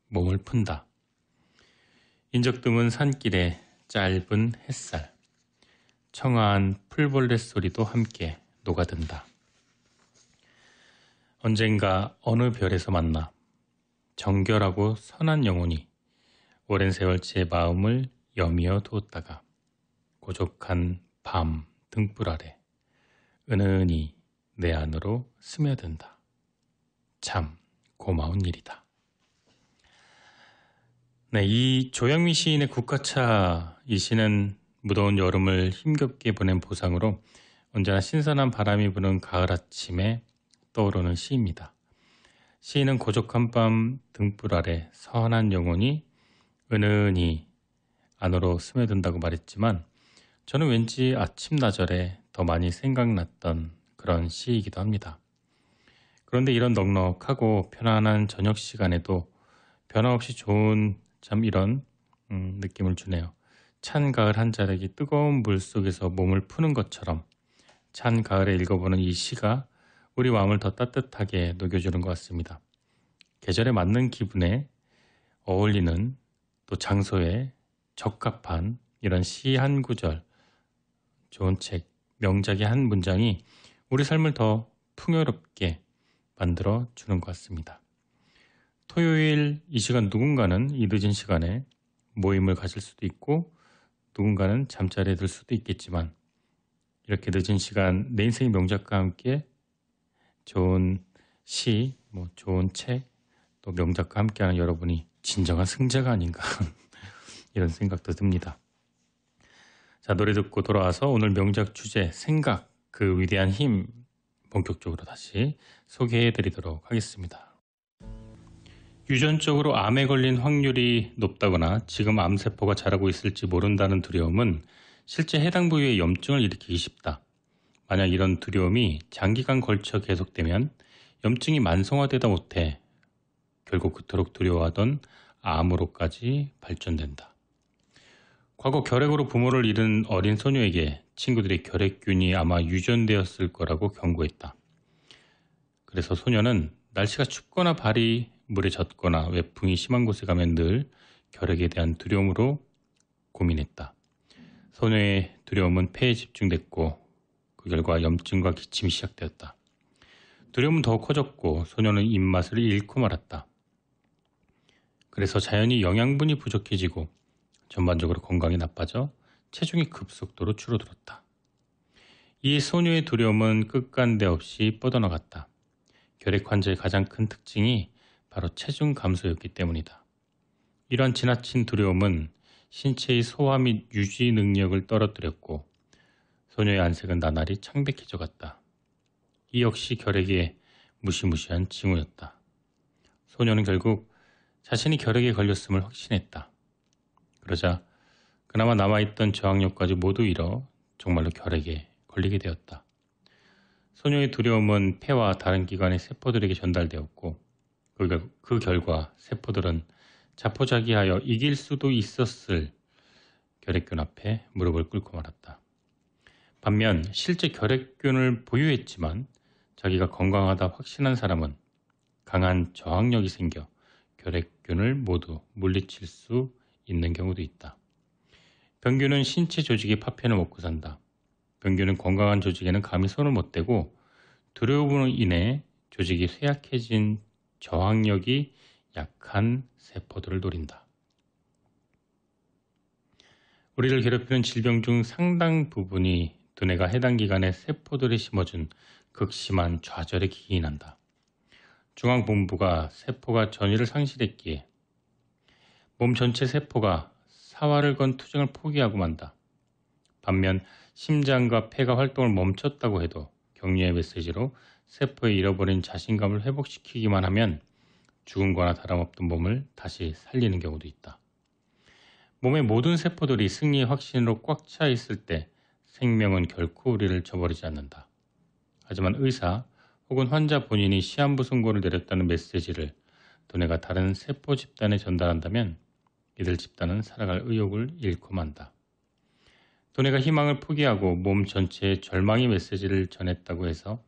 몸을 푼다. 인적 드문 산길에 짧은 햇살 청아한 풀벌레 소리도 함께 녹아든다. 언젠가 어느 별에서 만나 정결하고 선한 영혼이 오랜 세월 제 마음을 여미어 두었다가 고족한 밤 등불 아래 은은히 내 안으로 스며든다. 참 고마운 일이다. 네, 이 조양미 시인의 국화차 이 시는 무더운 여름을 힘겹게 보낸 보상으로 언제나 신선한 바람이 부는 가을 아침에 떠오르는 시입니다. 시인은 고적한 밤 등불 아래 선한 영혼이 은은히 안으로 스며든다고 말했지만 저는 왠지 아침나절에 더 많이 생각났던 그런 시이기도 합니다. 그런데 이런 넉넉하고 편안한 저녁 시간에도 변함없이 좋은 참 이런 느낌을 주네요. 찬 가을 한자락이 뜨거운 물 속에서 몸을 푸는 것처럼 찬 가을에 읽어보는 이 시가 우리 마음을 더 따뜻하게 녹여주는 것 같습니다. 계절에 맞는 기분에 어울리는 또 장소에 적합한 이런 시 한 구절, 좋은 책, 명작의 한 문장이 우리 삶을 더 풍요롭게 만들어 주는 것 같습니다. 토요일 이 시간 누군가는 이 늦은 시간에 모임을 가질 수도 있고 누군가는 잠자리에 들 수도 있겠지만 이렇게 늦은 시간 내 인생의 명작과 함께 좋은 시, 좋은 책, 또 명작과 함께하는 여러분이 진정한 승자가 아닌가 이런 생각도 듭니다. 자, 노래 듣고 돌아와서 오늘 명작 주제 생각, 그 위대한 힘 본격적으로 다시 소개해 드리도록 하겠습니다. 유전적으로 암에 걸린 확률이 높다거나 지금 암세포가 자라고 있을지 모른다는 두려움은 실제 해당 부위에 염증을 일으키기 쉽다. 만약 이런 두려움이 장기간 걸쳐 계속되면 염증이 만성화되다 못해 결국 그토록 두려워하던 암으로까지 발전된다. 과거 결핵으로 부모를 잃은 어린 소녀에게 친구들이 결핵균이 아마 유전되었을 거라고 경고했다. 그래서 소녀는 날씨가 춥거나 발이 물에 젖거나 외풍이 심한 곳에 가면 늘 결핵에 대한 두려움으로 고민했다. 소녀의 두려움은 폐에 집중됐고 그 결과 염증과 기침이 시작되었다. 두려움은 더욱 커졌고 소녀는 입맛을 잃고 말았다. 그래서 자연히 영양분이 부족해지고 전반적으로 건강이 나빠져 체중이 급속도로 줄어들었다. 이 소녀의 두려움은 끝간데 없이 뻗어나갔다. 결핵 환자의 가장 큰 특징이 바로 체중 감소였기 때문이다. 이러한 지나친 두려움은 신체의 소화 및 유지 능력을 떨어뜨렸고 소녀의 안색은 나날이 창백해져 갔다. 이 역시 결핵의 무시무시한 징후였다. 소녀는 결국 자신이 결핵에 걸렸음을 확신했다. 그러자 그나마 남아있던 저항력까지 모두 잃어 정말로 결핵에 걸리게 되었다. 소녀의 두려움은 폐와 다른 기관의 세포들에게 전달되었고 그 결과 세포들은 자포자기하여 이길 수도 있었을 결핵균 앞에 무릎을 꿇고 말았다. 반면 실제 결핵균을 보유했지만 자기가 건강하다 확신한 사람은 강한 저항력이 생겨 결핵균을 모두 물리칠 수 있는 경우도 있다. 병균은 신체 조직의 파편을 먹고 산다. 병균은 건강한 조직에는 감히 손을 못 대고 두려움으로 인해 조직이 쇠약해진 저항력이 약한 세포들을 노린다. 우리를 괴롭히는 질병 중 상당 부분이 두뇌가 해당 기관의 세포들이 심어준 극심한 좌절에 기인한다. 중앙본부가 세포가 전위를 상실했기에 몸 전체 세포가 사활을 건 투쟁을 포기하고 만다. 반면 심장과 폐가 활동을 멈췄다고 해도 격려의 메시지로 세포의 잃어버린 자신감을 회복시키기만 하면 죽은 거나 다름없던 몸을 다시 살리는 경우도 있다. 몸의 모든 세포들이 승리의 확신으로 꽉 차 있을 때 생명은 결코 우리를 저버리지 않는다. 하지만 의사 혹은 환자 본인이 시한부 선고를 내렸다는 메시지를 두뇌가 다른 세포 집단에 전달한다면 이들 집단은 살아갈 의욕을 잃고 만다. 두뇌가 희망을 포기하고 몸 전체에 절망의 메시지를 전했다고 해서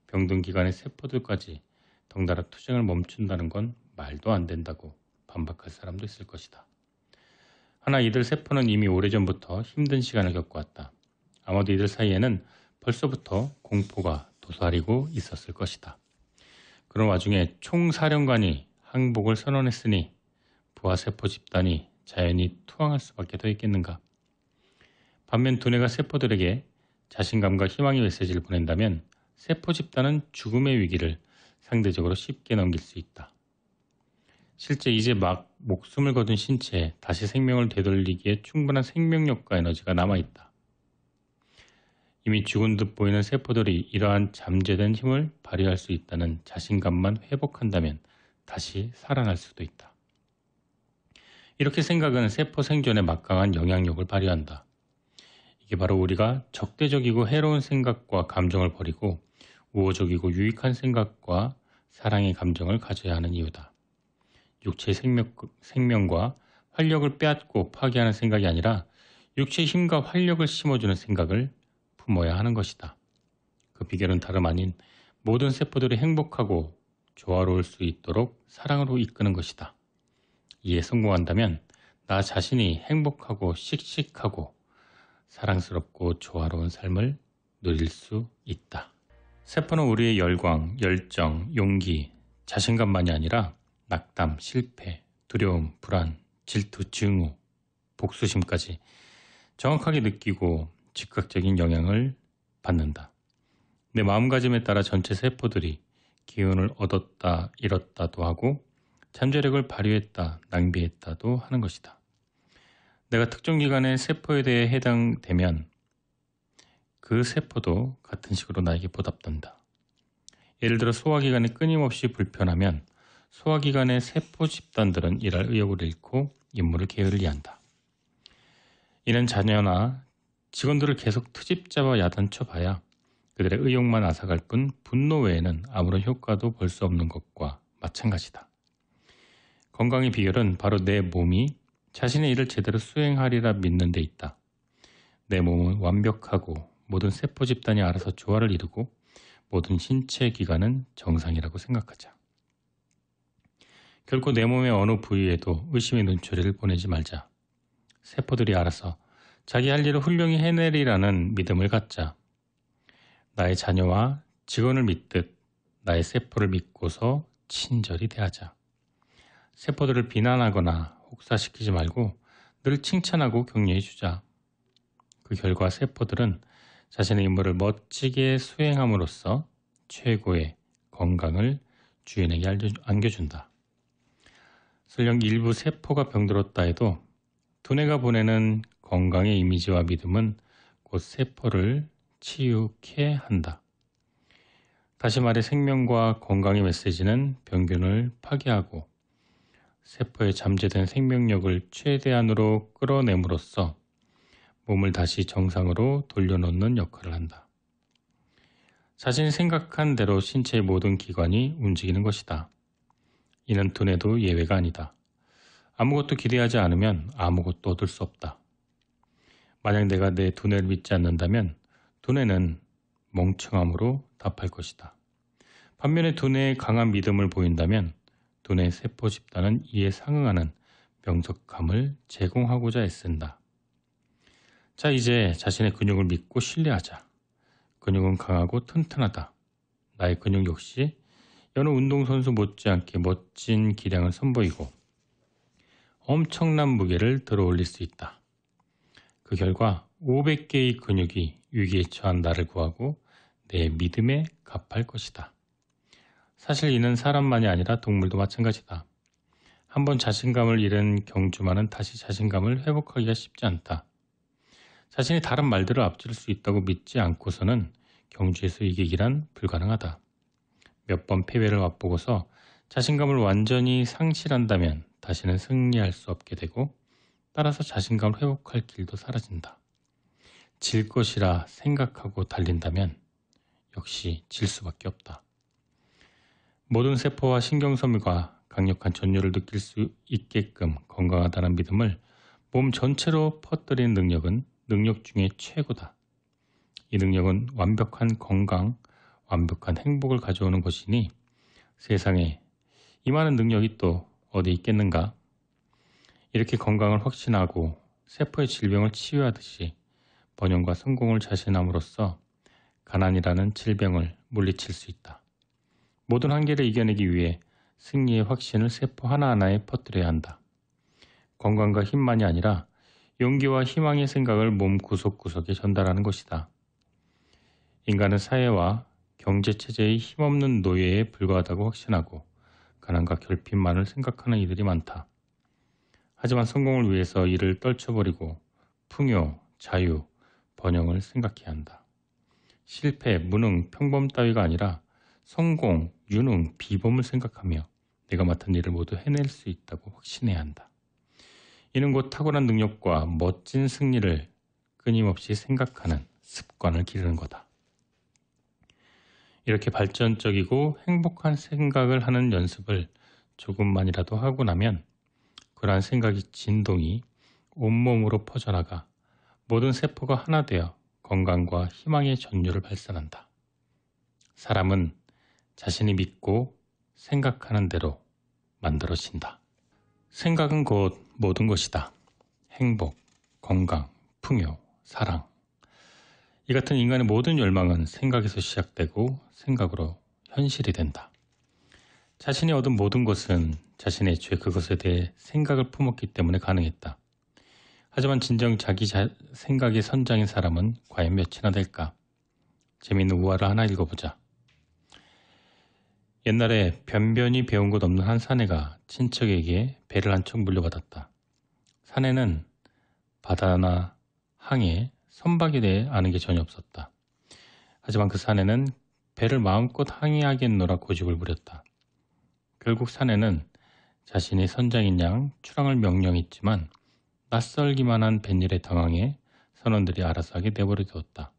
병든 기관의 세포들까지 덩달아 투쟁을 멈춘다는 건 말도 안 된다고 반박할 사람도 있을 것이다. 하나 이들 세포는 이미 오래전부터 힘든 시간을 겪어왔다. 아마도 이들 사이에는 벌써부터 공포가 도사리고 있었을 것이다. 그런 와중에 총사령관이 항복을 선언했으니 부하세포 집단이 자연히 투항할 수밖에 더 있겠는가. 반면 두뇌가 세포들에게 자신감과 희망의 메시지를 보낸다면 세포 집단은 죽음의 위기를 상대적으로 쉽게 넘길 수 있다. 실제 이제 막 목숨을 거둔 신체에 다시 생명을 되돌리기에 충분한 생명력과 에너지가 남아있다. 이미 죽은 듯 보이는 세포들이 이러한 잠재된 힘을 발휘할 수 있다는 자신감만 회복한다면 다시 살아날 수도 있다. 이렇게 생각은 세포 생존에 막강한 영향력을 발휘한다. 이게 바로 우리가 적대적이고 해로운 생각과 감정을 버리고 우호적이고 유익한 생각과 사랑의 감정을 가져야 하는 이유다. 육체의 생명과 활력을 빼앗고 파괴하는 생각이 아니라 육체의 힘과 활력을 심어주는 생각을 품어야 하는 것이다. 그 비결은 다름 아닌 모든 세포들이 행복하고 조화로울 수 있도록 사랑으로 이끄는 것이다. 이에 성공한다면 나 자신이 행복하고 씩씩하고 사랑스럽고 조화로운 삶을 누릴 수 있다. 세포는 우리의 열광, 열정, 용기, 자신감만이 아니라 낙담, 실패, 두려움, 불안, 질투, 증오, 복수심까지 정확하게 느끼고 즉각적인 영향을 받는다. 내 마음가짐에 따라 전체 세포들이 기운을 얻었다, 잃었다도 하고 잠재력을 발휘했다, 낭비했다도 하는 것이다. 내가 특정 기관의 세포에 대해 해당되면 그 세포도 같은 식으로 나에게 보답된다. 예를 들어 소화기관이 끊임없이 불편하면 소화기관의 세포 집단들은 일할 의욕을 잃고 임무를 게을리한다. 이는 자녀나 직원들을 계속 트집 잡아 야단쳐봐야 그들의 의욕만 앗아갈 뿐 분노 외에는 아무런 효과도 볼 수 없는 것과 마찬가지다. 건강의 비결은 바로 내 몸이 자신의 일을 제대로 수행하리라 믿는 데 있다. 내 몸은 완벽하고 모든 세포 집단이 알아서 조화를 이루고 모든 신체 기관은 정상이라고 생각하자. 결코 내 몸의 어느 부위에도 의심의 눈초리를 보내지 말자. 세포들이 알아서 자기 할 일을 훌륭히 해내리라는 믿음을 갖자. 나의 자녀와 직원을 믿듯 나의 세포를 믿고서 친절히 대하자. 세포들을 비난하거나 혹사시키지 말고 늘 칭찬하고 격려해주자. 그 결과 세포들은 자신의 임무를 멋지게 수행함으로써 최고의 건강을 주인에게 안겨준다. 설령 일부 세포가 병들었다 해도 두뇌가 보내는 건강의 이미지와 믿음은 곧 세포를 치유케 한다. 다시 말해 생명과 건강의 메시지는 병균을 파괴하고 세포에 잠재된 생명력을 최대한으로 끌어내므로써 몸을 다시 정상으로 돌려놓는 역할을 한다. 자신이 생각한 대로 신체의 모든 기관이 움직이는 것이다. 이는 두뇌도 예외가 아니다. 아무것도 기대하지 않으면 아무것도 얻을 수 없다. 만약 내가 내 두뇌를 믿지 않는다면 두뇌는 멍청함으로 답할 것이다. 반면에 두뇌에 강한 믿음을 보인다면 두뇌 세포 집단은 이에 상응하는 명석함을 제공하고자 애쓴다. 자, 이제 자신의 근육을 믿고 신뢰하자. 근육은 강하고 튼튼하다. 나의 근육 역시 여느 운동선수 못지않게 멋진 기량을 선보이고 엄청난 무게를 들어올릴 수 있다. 그 결과 500개의 근육이 위기에 처한 나를 구하고 내 믿음에 갚할 것이다. 사실 이는 사람만이 아니라 동물도 마찬가지다. 한번 자신감을 잃은 경주마는 다시 자신감을 회복하기가 쉽지 않다. 자신이 다른 말들을 앞질 수 있다고 믿지 않고서는 경주에서 이기기란 불가능하다. 몇 번 패배를 맛보고서 자신감을 완전히 상실한다면 다시는 승리할 수 없게 되고 따라서 자신감을 회복할 길도 사라진다. 질 것이라 생각하고 달린다면 역시 질 수밖에 없다. 모든 세포와 신경섬유가 강력한 전율을 느낄 수 있게끔 건강하다는 믿음을 몸 전체로 퍼뜨리는 능력은 능력 중에 최고다. 이 능력은 완벽한 건강, 완벽한 행복을 가져오는 것이니 세상에 이 많은 능력이 또 어디 있겠는가? 이렇게 건강을 확신하고 세포의 질병을 치유하듯이 번영과 성공을 자신함으로써 가난이라는 질병을 물리칠 수 있다. 모든 한계를 이겨내기 위해 승리의 확신을 세포 하나하나에 퍼뜨려야 한다. 건강과 힘만이 아니라 용기와 희망의 생각을 몸 구석구석에 전달하는 것이다. 인간은 사회와 경제체제의 힘없는 노예에 불과하다고 확신하고 가난과 결핍만을 생각하는 이들이 많다. 하지만 성공을 위해서 이를 떨쳐버리고 풍요, 자유, 번영을 생각해야 한다. 실패, 무능, 평범 따위가 아니라 성공, 유능, 비범을 생각하며 내가 맡은 일을 모두 해낼 수 있다고 확신해야 한다. 이는 곧 탁월한 능력과 멋진 승리를 끊임없이 생각하는 습관을 기르는 거다. 이렇게 발전적이고 행복한 생각을 하는 연습을 조금만이라도 하고 나면 그러한 생각의 진동이 온몸으로 퍼져나가 모든 세포가 하나 되어 건강과 희망의 전율을 발산한다. 사람은 자신이 믿고 생각하는 대로 만들어진다. 생각은 곧 모든 것이다. 행복, 건강, 풍요, 사랑. 이 같은 인간의 모든 열망은 생각에서 시작되고 생각으로 현실이 된다. 자신이 얻은 모든 것은 자신의 애초에 그것에 대해 생각을 품었기 때문에 가능했다. 하지만 진정 자기 생각의 선장인 사람은 과연 몇이나 될까? 재미있는 우화를 하나 읽어보자. 옛날에 변변히 배운 것 없는 한 사내가 친척에게 배를 한 척 물려받았다. 사내는 바다나 항해, 선박에 대해 아는 게 전혀 없었다. 하지만 그 사내는 배를 마음껏 항해하겠노라 고집을 부렸다. 결국 사내는 자신이 선장인 양 출항을 명령했지만 낯설기만 한 뱃일에 당황해 선원들이 알아서 하게 내버려 두었다.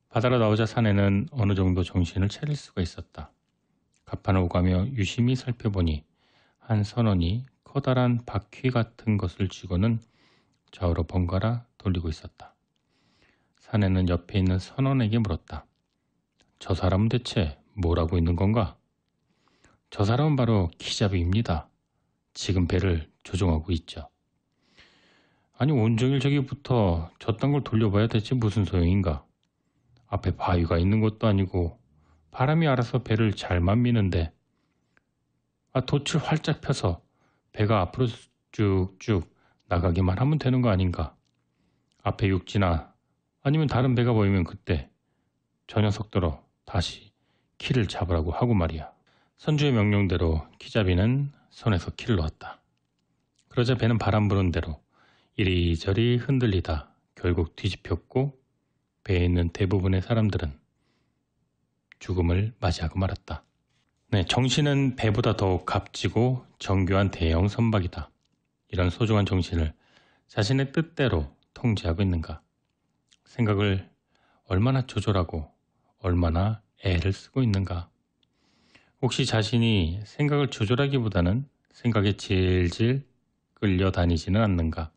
바다로 나오자 사내는 어느 정도 정신을 차릴 수가 있었다. 갑판을 오가며 유심히 살펴보니 한 선원이 커다란 바퀴 같은 것을 쥐고는 좌우로 번갈아 돌리고 있었다. 사내는 옆에 있는 선원에게 물었다. 저 사람은 대체 뭘 하고 있는 건가? 저 사람은 바로 키잡이입니다. 지금 배를 조종하고 있죠. 아니 온종일 저기부터 저딴 걸 돌려봐야 대체 무슨 소용인가? 앞에 바위가 있는 것도 아니고 바람이 알아서 배를 잘만 미는데 돛을 활짝 펴서 배가 앞으로 쭉쭉 나가기만 하면 되는 거 아닌가? 앞에 육지나 아니면 다른 배가 보이면 그때 저 녀석들로 다시 키를 잡으라고 하고 말이야. 선주의 명령대로 키잡이는 손에서 키를 놓았다. 그러자 배는 바람 부는 대로 이리저리 흔들리다 결국 뒤집혔고 배에 있는 대부분의 사람들은 죽음을 맞이하고 말았다. 네, 정신은 배보다 더욱 값지고 정교한 대형 선박이다. 이런 소중한 정신을 자신의 뜻대로 통제하고 있는가? 생각을 얼마나 조절하고 얼마나 애를 쓰고 있는가? 혹시 자신이 생각을 조절하기보다는 생각에 질질 끌려다니지는 않는가?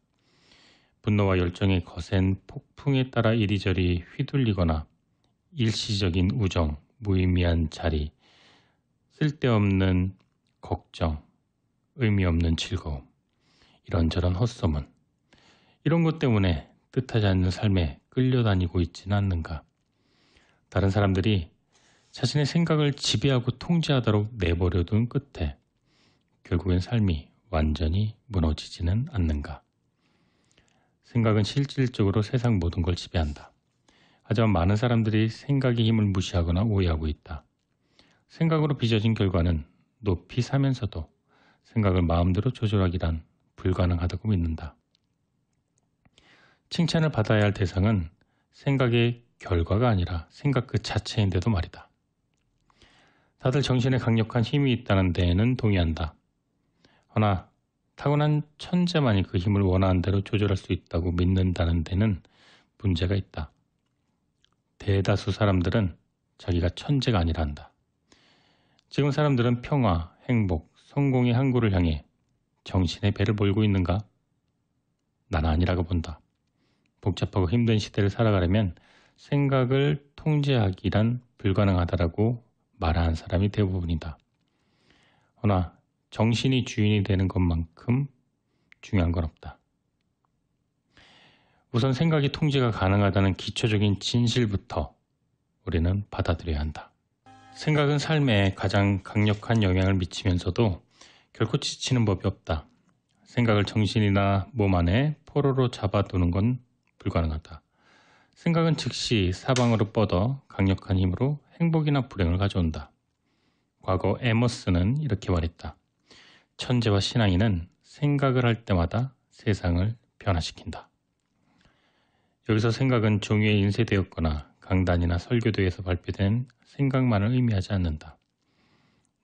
분노와 열정의 거센 폭풍에 따라 이리저리 휘둘리거나 일시적인 우정, 무의미한 자리, 쓸데없는 걱정, 의미 없는 즐거움, 이런저런 헛소문, 이런 것 때문에 뜻하지 않는 삶에 끌려다니고 있지는 않는가? 다른 사람들이 자신의 생각을 지배하고 통제하도록 내버려둔 끝에 결국엔 삶이 완전히 무너지지는 않는가? 생각은 실질적으로 세상 모든 걸 지배한다. 하지만 많은 사람들이 생각의 힘을 무시하거나 오해하고 있다. 생각으로 빚어진 결과는 높이 사면서도 생각을 마음대로 조절하기란 불가능하다고 믿는다. 칭찬을 받아야 할 대상은 생각의 결과가 아니라 생각 그 자체인데도 말이다. 다들 정신에 강력한 힘이 있다는 데에는 동의한다. 허나 타고난 천재만이 그 힘을 원하는 대로 조절할 수 있다고 믿는다는 데는 문제가 있다. 대다수 사람들은 자기가 천재가 아니라 한다. 지금 사람들은 평화, 행복, 성공의 항구를 향해 정신의 배를 몰고 있는가? 난 아니라고 본다. 복잡하고 힘든 시대를 살아가려면 생각을 통제하기란 불가능하다라고 말하는 사람이 대부분이다. 허나 정신이 주인이 되는 것만큼 중요한 건 없다. 우선 생각이 통제가 가능하다는 기초적인 진실부터 우리는 받아들여야 한다. 생각은 삶에 가장 강력한 영향을 미치면서도 결코 지치는 법이 없다. 생각을 정신이나 몸 안에 포로로 잡아두는 건 불가능하다. 생각은 즉시 사방으로 뻗어 강력한 힘으로 행복이나 불행을 가져온다. 과거 에머스는 이렇게 말했다. 천재와 신앙인은 생각을 할 때마다 세상을 변화시킨다. 여기서 생각은 종이에 인쇄되었거나 강단이나 설교도에서 발표된 생각만을 의미하지 않는다.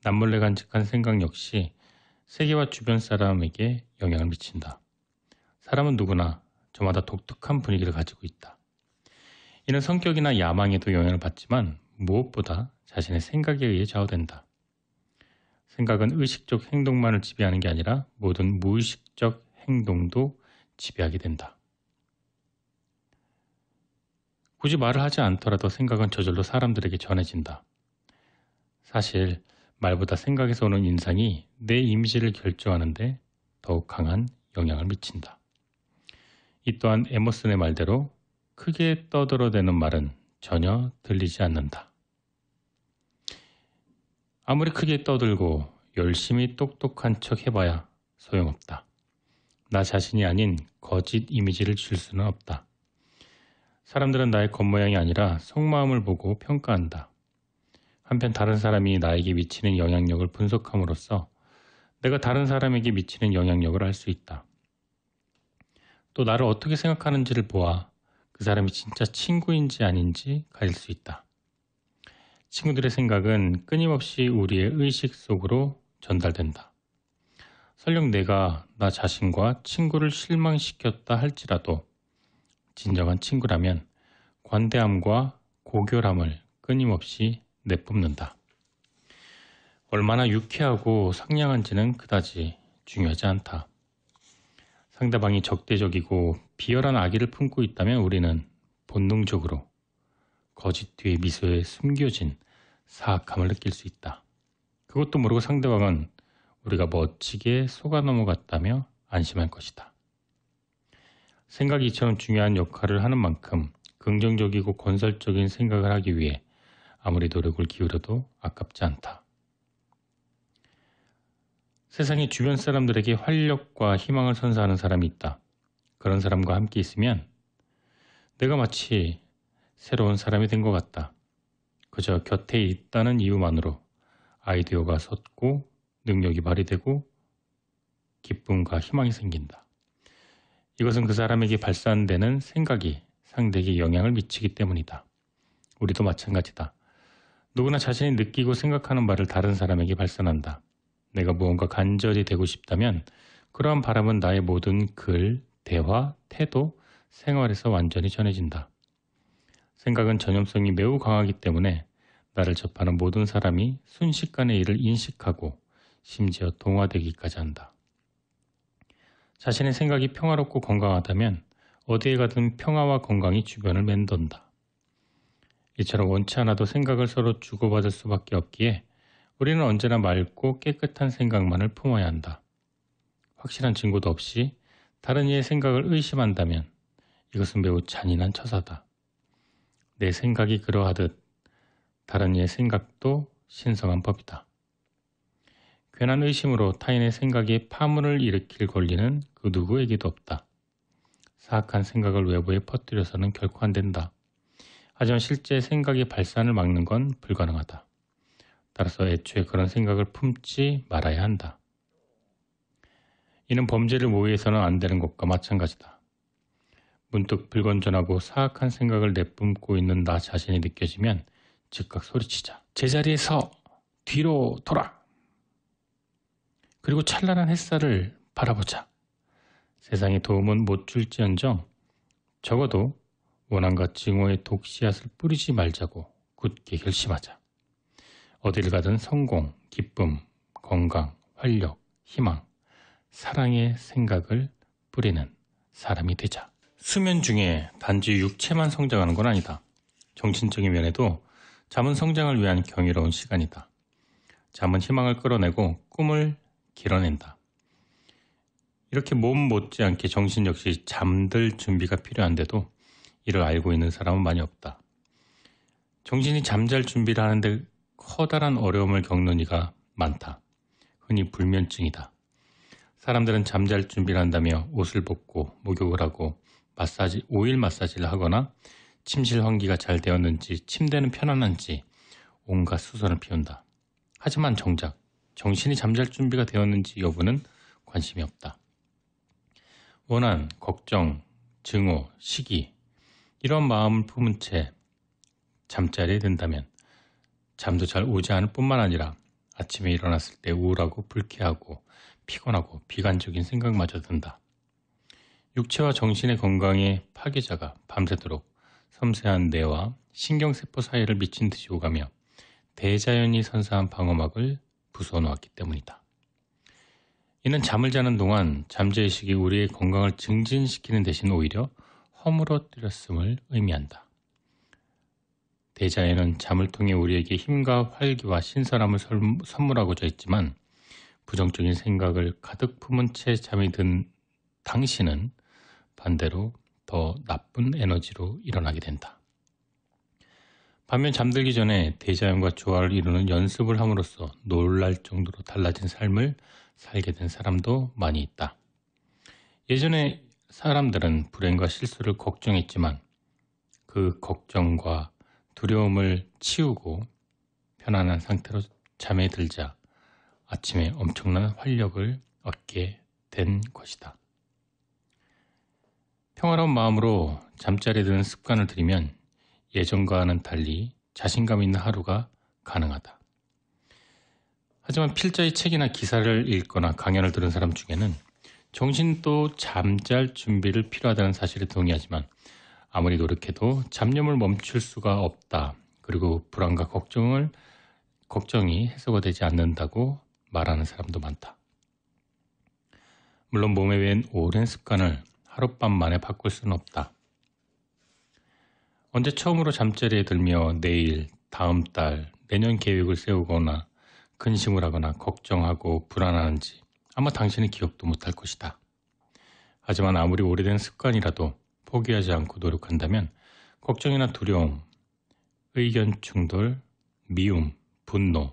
남몰래 간직한 생각 역시 세계와 주변 사람에게 영향을 미친다. 사람은 누구나 저마다 독특한 분위기를 가지고 있다. 이는 성격이나 야망에도 영향을 받지만 무엇보다 자신의 생각에 의해 좌우된다. 생각은 의식적 행동만을 지배하는 게 아니라 모든 무의식적 행동도 지배하게 된다. 굳이 말을 하지 않더라도 생각은 저절로 사람들에게 전해진다. 사실 말보다 생각에서 오는 인상이 내 이미지를 결정하는데 더욱 강한 영향을 미친다. 이 또한 에머슨의 말대로 크게 떠들어대는 말은 전혀 들리지 않는다. 아무리 크게 떠들고 열심히 똑똑한 척 해봐야 소용없다. 나 자신이 아닌 거짓 이미지를 줄 수는 없다. 사람들은 나의 겉모양이 아니라 속마음을 보고 평가한다. 한편 다른 사람이 나에게 미치는 영향력을 분석함으로써 내가 다른 사람에게 미치는 영향력을 알 수 있다. 또 나를 어떻게 생각하는지를 보아 그 사람이 진짜 친구인지 아닌지 가릴 수 있다. 친구들의 생각은 끊임없이 우리의 의식 속으로 전달된다. 설령 내가 나 자신과 친구를 실망시켰다 할지라도 진정한 친구라면 관대함과 고결함을 끊임없이 내뿜는다. 얼마나 유쾌하고 상냥한지는 그다지 중요하지 않다. 상대방이 적대적이고 비열한 악의를 품고 있다면 우리는 본능적으로 거짓 뒤의 미소에 숨겨진 사악함을 느낄 수 있다. 그것도 모르고 상대방은 우리가 멋지게 속아 넘어갔다며 안심할 것이다. 생각이 이처럼 중요한 역할을 하는 만큼 긍정적이고 건설적인 생각을 하기 위해 아무리 노력을 기울여도 아깝지 않다. 세상에 주변 사람들에게 활력과 희망을 선사하는 사람이 있다. 그런 사람과 함께 있으면 내가 마치 새로운 사람이 된 것 같다. 그저 곁에 있다는 이유만으로 아이디어가 솟고 능력이 발휘되고 기쁨과 희망이 생긴다. 이것은 그 사람에게 발산되는 생각이 상대에게 영향을 미치기 때문이다. 우리도 마찬가지다. 누구나 자신이 느끼고 생각하는 바를 다른 사람에게 발산한다. 내가 무언가 간절히 되고 싶다면 그러한 바람은 나의 모든 글, 대화, 태도, 생활에서 완전히 전해진다. 생각은 전염성이 매우 강하기 때문에 나를 접하는 모든 사람이 순식간에 이를 인식하고 심지어 동화되기까지 한다. 자신의 생각이 평화롭고 건강하다면 어디에 가든 평화와 건강이 주변을 맴돈다. 이처럼 원치 않아도 생각을 서로 주고받을 수밖에 없기에 우리는 언제나 맑고 깨끗한 생각만을 품어야 한다. 확실한 증거도 없이 다른 이의 생각을 의심한다면 이것은 매우 잔인한 처사다. 내 생각이 그러하듯 다른 이의 생각도 신성한 법이다. 괜한 의심으로 타인의 생각에 파문을 일으킬 권리는 그 누구에게도 없다. 사악한 생각을 외부에 퍼뜨려서는 결코 안 된다. 하지만 실제 생각의 발산을 막는 건 불가능하다. 따라서 애초에 그런 생각을 품지 말아야 한다. 이는 범죄를 모의해서는 안 되는 것과 마찬가지다. 문득 불건전하고 사악한 생각을 내뿜고 있는 나 자신이 느껴지면 즉각 소리치자. 제자리에 서! 뒤로 돌아! 그리고 찬란한 햇살을 바라보자. 세상에 도움은 못 줄지언정 적어도 원한과 증오의 독씨앗을 뿌리지 말자고 굳게 결심하자. 어딜 가든 성공, 기쁨, 건강, 활력, 희망, 사랑의 생각을 뿌리는 사람이 되자. 수면 중에 단지 육체만 성장하는 건 아니다. 정신적인 면에도 잠은 성장을 위한 경이로운 시간이다. 잠은 희망을 끌어내고 꿈을 길어낸다. 이렇게 몸 못지않게 정신 역시 잠들 준비가 필요한데도 이를 알고 있는 사람은 많이 없다. 정신이 잠잘 준비를 하는데 커다란 어려움을 겪는 이가 많다. 흔히 불면증이다. 사람들은 잠잘 준비를 한다며 옷을 벗고 목욕을 하고 오일 마사지를 하거나 침실 환기가 잘 되었는지 침대는 편안한지 온갖 수선을 피운다. 하지만 정작 정신이 잠잘 준비가 되었는지 여부는 관심이 없다. 원한, 걱정, 증오, 시기 이런 마음을 품은 채 잠자리에 든다면 잠도 잘 오지 않을 뿐만 아니라 아침에 일어났을 때 우울하고 불쾌하고 피곤하고 비관적인 생각마저 든다. 육체와 정신의 건강에 파괴자가 밤새도록 섬세한 뇌와 신경세포 사이를 미친 듯이 오가며 대자연이 선사한 방어막을 부숴놓았기 때문이다. 이는 잠을 자는 동안 잠재의식이 우리의 건강을 증진시키는 대신 오히려 허물어뜨렸음을 의미한다. 대자연은 잠을 통해 우리에게 힘과 활기와 신선함을 선물하고자 했지만 부정적인 생각을 가득 품은 채 잠이 든 당신은 반대로 더 나쁜 에너지로 일어나게 된다. 반면 잠들기 전에 대자연과 조화를 이루는 연습을 함으로써 놀랄 정도로 달라진 삶을 살게 된 사람도 많이 있다. 예전에 사람들은 불행과 실수를 걱정했지만 그 걱정과 두려움을 치우고 편안한 상태로 잠에 들자 아침에 엄청난 활력을 얻게 된 것이다. 평화로운 마음으로 잠자리에 드는 습관을 들이면 예전과는 달리 자신감 있는 하루가 가능하다. 하지만 필자의 책이나 기사를 읽거나 강연을 들은 사람 중에는 정신도 잠잘 준비를 필요하다는 사실에 동의하지만 아무리 노력해도 잡념을 멈출 수가 없다. 그리고 불안과 걱정이 해소가 되지 않는다고 말하는 사람도 많다. 물론 몸에 밴 오랜 습관을 하룻밤 만에 바꿀 수는 없다. 언제 처음으로 잠자리에 들며 내일, 다음 달, 내년 계획을 세우거나 근심을 하거나 걱정하고 불안하는지 아마 당신은 기억도 못할 것이다. 하지만 아무리 오래된 습관이라도 포기하지 않고 노력한다면 걱정이나 두려움, 의견 충돌, 미움, 분노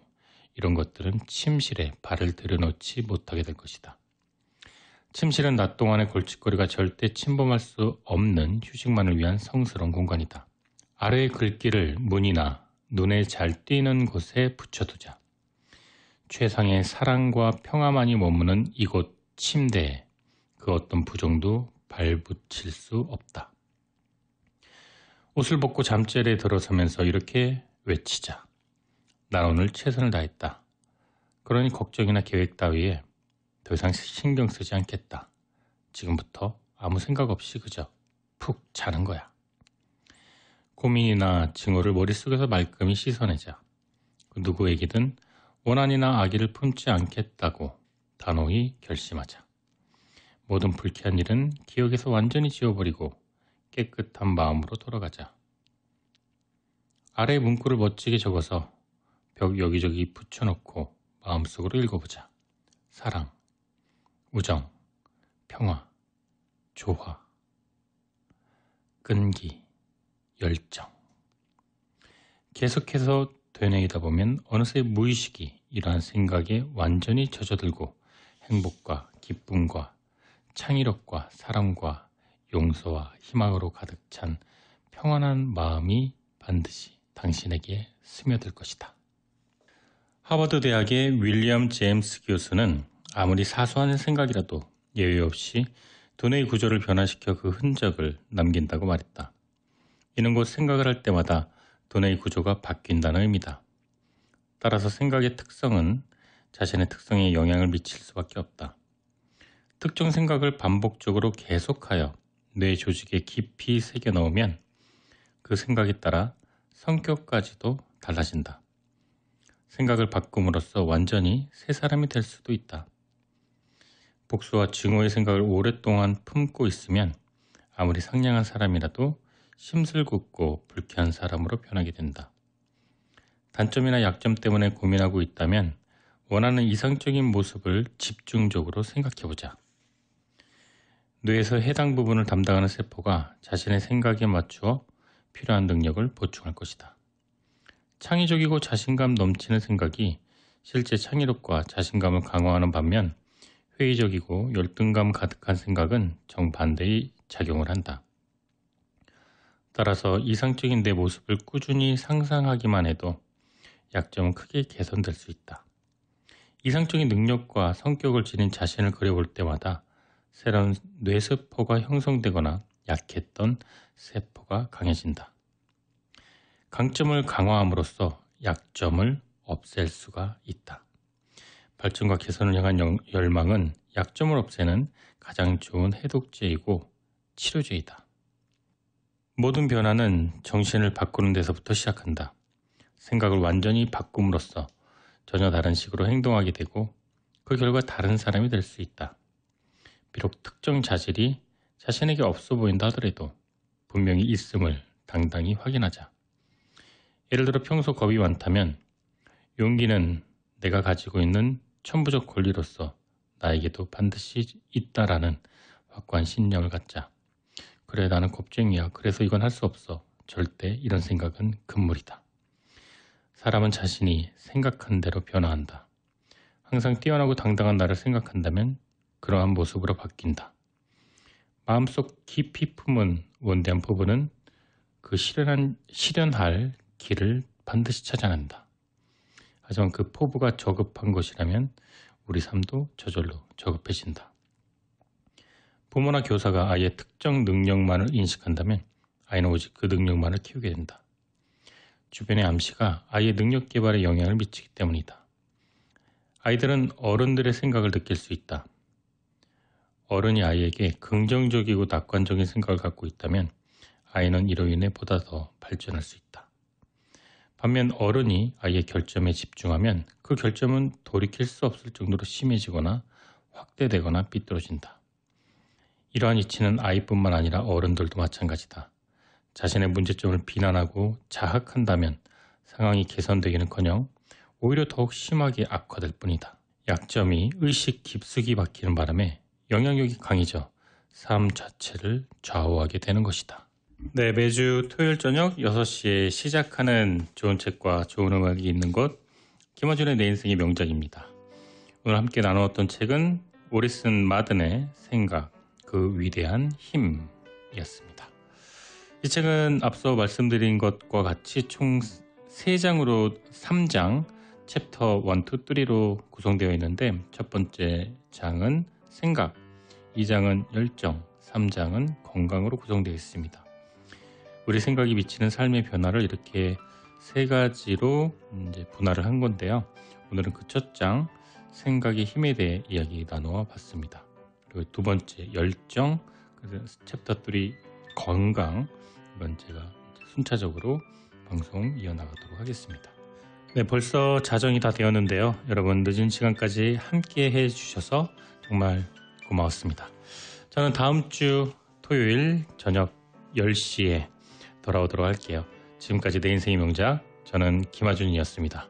이런 것들은 침실에 발을 들여놓지 못하게 될 것이다. 침실은 낮 동안의 골칫거리가 절대 침범할 수 없는 휴식만을 위한 성스러운 공간이다. 아래의 글귀를 문이나 눈에 잘 띄는 곳에 붙여두자. 최상의 사랑과 평화만이 머무는 이곳 침대에 그 어떤 부정도 발붙일 수 없다. 옷을 벗고 잠자리에 들어서면서 이렇게 외치자. 난 오늘 최선을 다했다. 그러니 걱정이나 계획 따위에 더 이상 신경 쓰지 않겠다. 지금부터 아무 생각 없이 그저 푹 자는 거야. 고민이나 증오를 머릿속에서 말끔히 씻어내자. 그 누구에게든 원한이나 악의를 품지 않겠다고 단호히 결심하자. 모든 불쾌한 일은 기억에서 완전히 지워버리고 깨끗한 마음으로 돌아가자. 아래의 문구를 멋지게 적어서 벽 여기저기 붙여놓고 마음속으로 읽어보자. 사랑, 우정, 평화, 조화, 끈기, 열정. 계속해서 되뇌이다 보면 어느새 무의식이 이러한 생각에 완전히 젖어들고 행복과 기쁨과 창의력과 사랑과 용서와 희망으로 가득 찬 평안한 마음이 반드시 당신에게 스며들 것이다. 하버드 대학의 윌리엄 제임스 교수는 아무리 사소한 생각이라도 예외 없이 두뇌의 구조를 변화시켜 그 흔적을 남긴다고 말했다. 이는 곧 생각을 할 때마다 두뇌의 구조가 바뀐다는 의미다. 따라서 생각의 특성은 자신의 특성에 영향을 미칠 수밖에 없다. 특정 생각을 반복적으로 계속하여 뇌 조직에 깊이 새겨 넣으면 그 생각에 따라 성격까지도 달라진다. 생각을 바꿈으로써 완전히 새 사람이 될 수도 있다. 복수와 증오의 생각을 오랫동안 품고 있으면 아무리 상냥한 사람이라도 심술궂고 불쾌한 사람으로 변하게 된다. 단점이나 약점 때문에 고민하고 있다면 원하는 이상적인 모습을 집중적으로 생각해보자. 뇌에서 해당 부분을 담당하는 세포가 자신의 생각에 맞추어 필요한 능력을 보충할 것이다. 창의적이고 자신감 넘치는 생각이 실제 창의력과 자신감을 강화하는 반면 회의적이고 열등감 가득한 생각은 정반대의 작용을 한다. 따라서 이상적인 내 모습을 꾸준히 상상하기만 해도 약점은 크게 개선될 수 있다. 이상적인 능력과 성격을 지닌 자신을 그려볼 때마다 새로운 뇌세포가 형성되거나 약했던 세포가 강해진다. 강점을 강화함으로써 약점을 없앨 수가 있다. 발전과 개선을 향한 열망은 약점을 없애는 가장 좋은 해독제이고 치료제이다. 모든 변화는 정신을 바꾸는 데서부터 시작한다. 생각을 완전히 바꿈으로써 전혀 다른 식으로 행동하게 되고 그 결과 다른 사람이 될 수 있다. 비록 특정 자질이 자신에게 없어 보인다 하더라도 분명히 있음을 당당히 확인하자. 예를 들어 평소 겁이 많다면 용기는 내가 가지고 있는 천부적 권리로서 나에게도 반드시 있다라는 확고한 신념을 갖자. 그래, 나는 겁쟁이야. 그래서 이건 할 수 없어. 절대 이런 생각은 금물이다. 사람은 자신이 생각한 대로 변화한다. 항상 뛰어나고 당당한 나를 생각한다면 그러한 모습으로 바뀐다. 마음속 깊이 품은 원대한 포부는 그 실현할 길을 반드시 찾아낸다. 하지만 그 포부가 저급한 것이라면 우리 삶도 저절로 저급해진다. 부모나 교사가 아이의 특정 능력만을 인식한다면 아이는 오직 그 능력만을 키우게 된다. 주변의 암시가 아이의 능력 개발에 영향을 미치기 때문이다. 아이들은 어른들의 생각을 느낄 수 있다. 어른이 아이에게 긍정적이고 낙관적인 생각을 갖고 있다면 아이는 이로 인해 보다 더 발전할 수 있다. 반면 어른이 아이의 결점에 집중하면 그 결점은 돌이킬 수 없을 정도로 심해지거나 확대되거나 삐뚤어진다. 이러한 이치는 아이뿐만 아니라 어른들도 마찬가지다. 자신의 문제점을 비난하고 자학한다면 상황이 개선되기는커녕 오히려 더욱 심하게 악화될 뿐이다. 약점이 의식 깊숙이 박히는 바람에 영향력이 강해져 삶 자체를 좌우하게 되는 것이다. 네, 매주 토요일 저녁 6시에 시작하는 좋은 책과 좋은 음악이 있는 곳, 김어준의 내 인생의 명작입니다. 오늘 함께 나누었던 책은 오리슨 마든의 생각, 그 위대한 힘이었습니다. 이 책은 앞서 말씀드린 것과 같이 총 3장으로 3장, 챕터 1, 2, 3로 구성되어 있는데 첫 번째 장은 생각, 2장은 열정, 3장은 건강으로 구성되어 있습니다. 우리 생각이 미치는 삶의 변화를 이렇게 3가지로 분할을 한 건데요. 오늘은 그 첫 장, 생각의 힘에 대해 이야기 나누어 봤습니다. 그리고 두 번째, 열정, 챕터 3, 건강, 이건 제가 순차적으로 방송 이어나가도록 하겠습니다. 네, 벌써 자정이 다 되었는데요. 여러분 늦은 시간까지 함께 해주셔서 정말 고마웠습니다. 저는 다음 주 토요일 저녁 10시에 돌아오도록 할게요. 지금까지 내 인생의 명작, 저는 김하준이었습니다.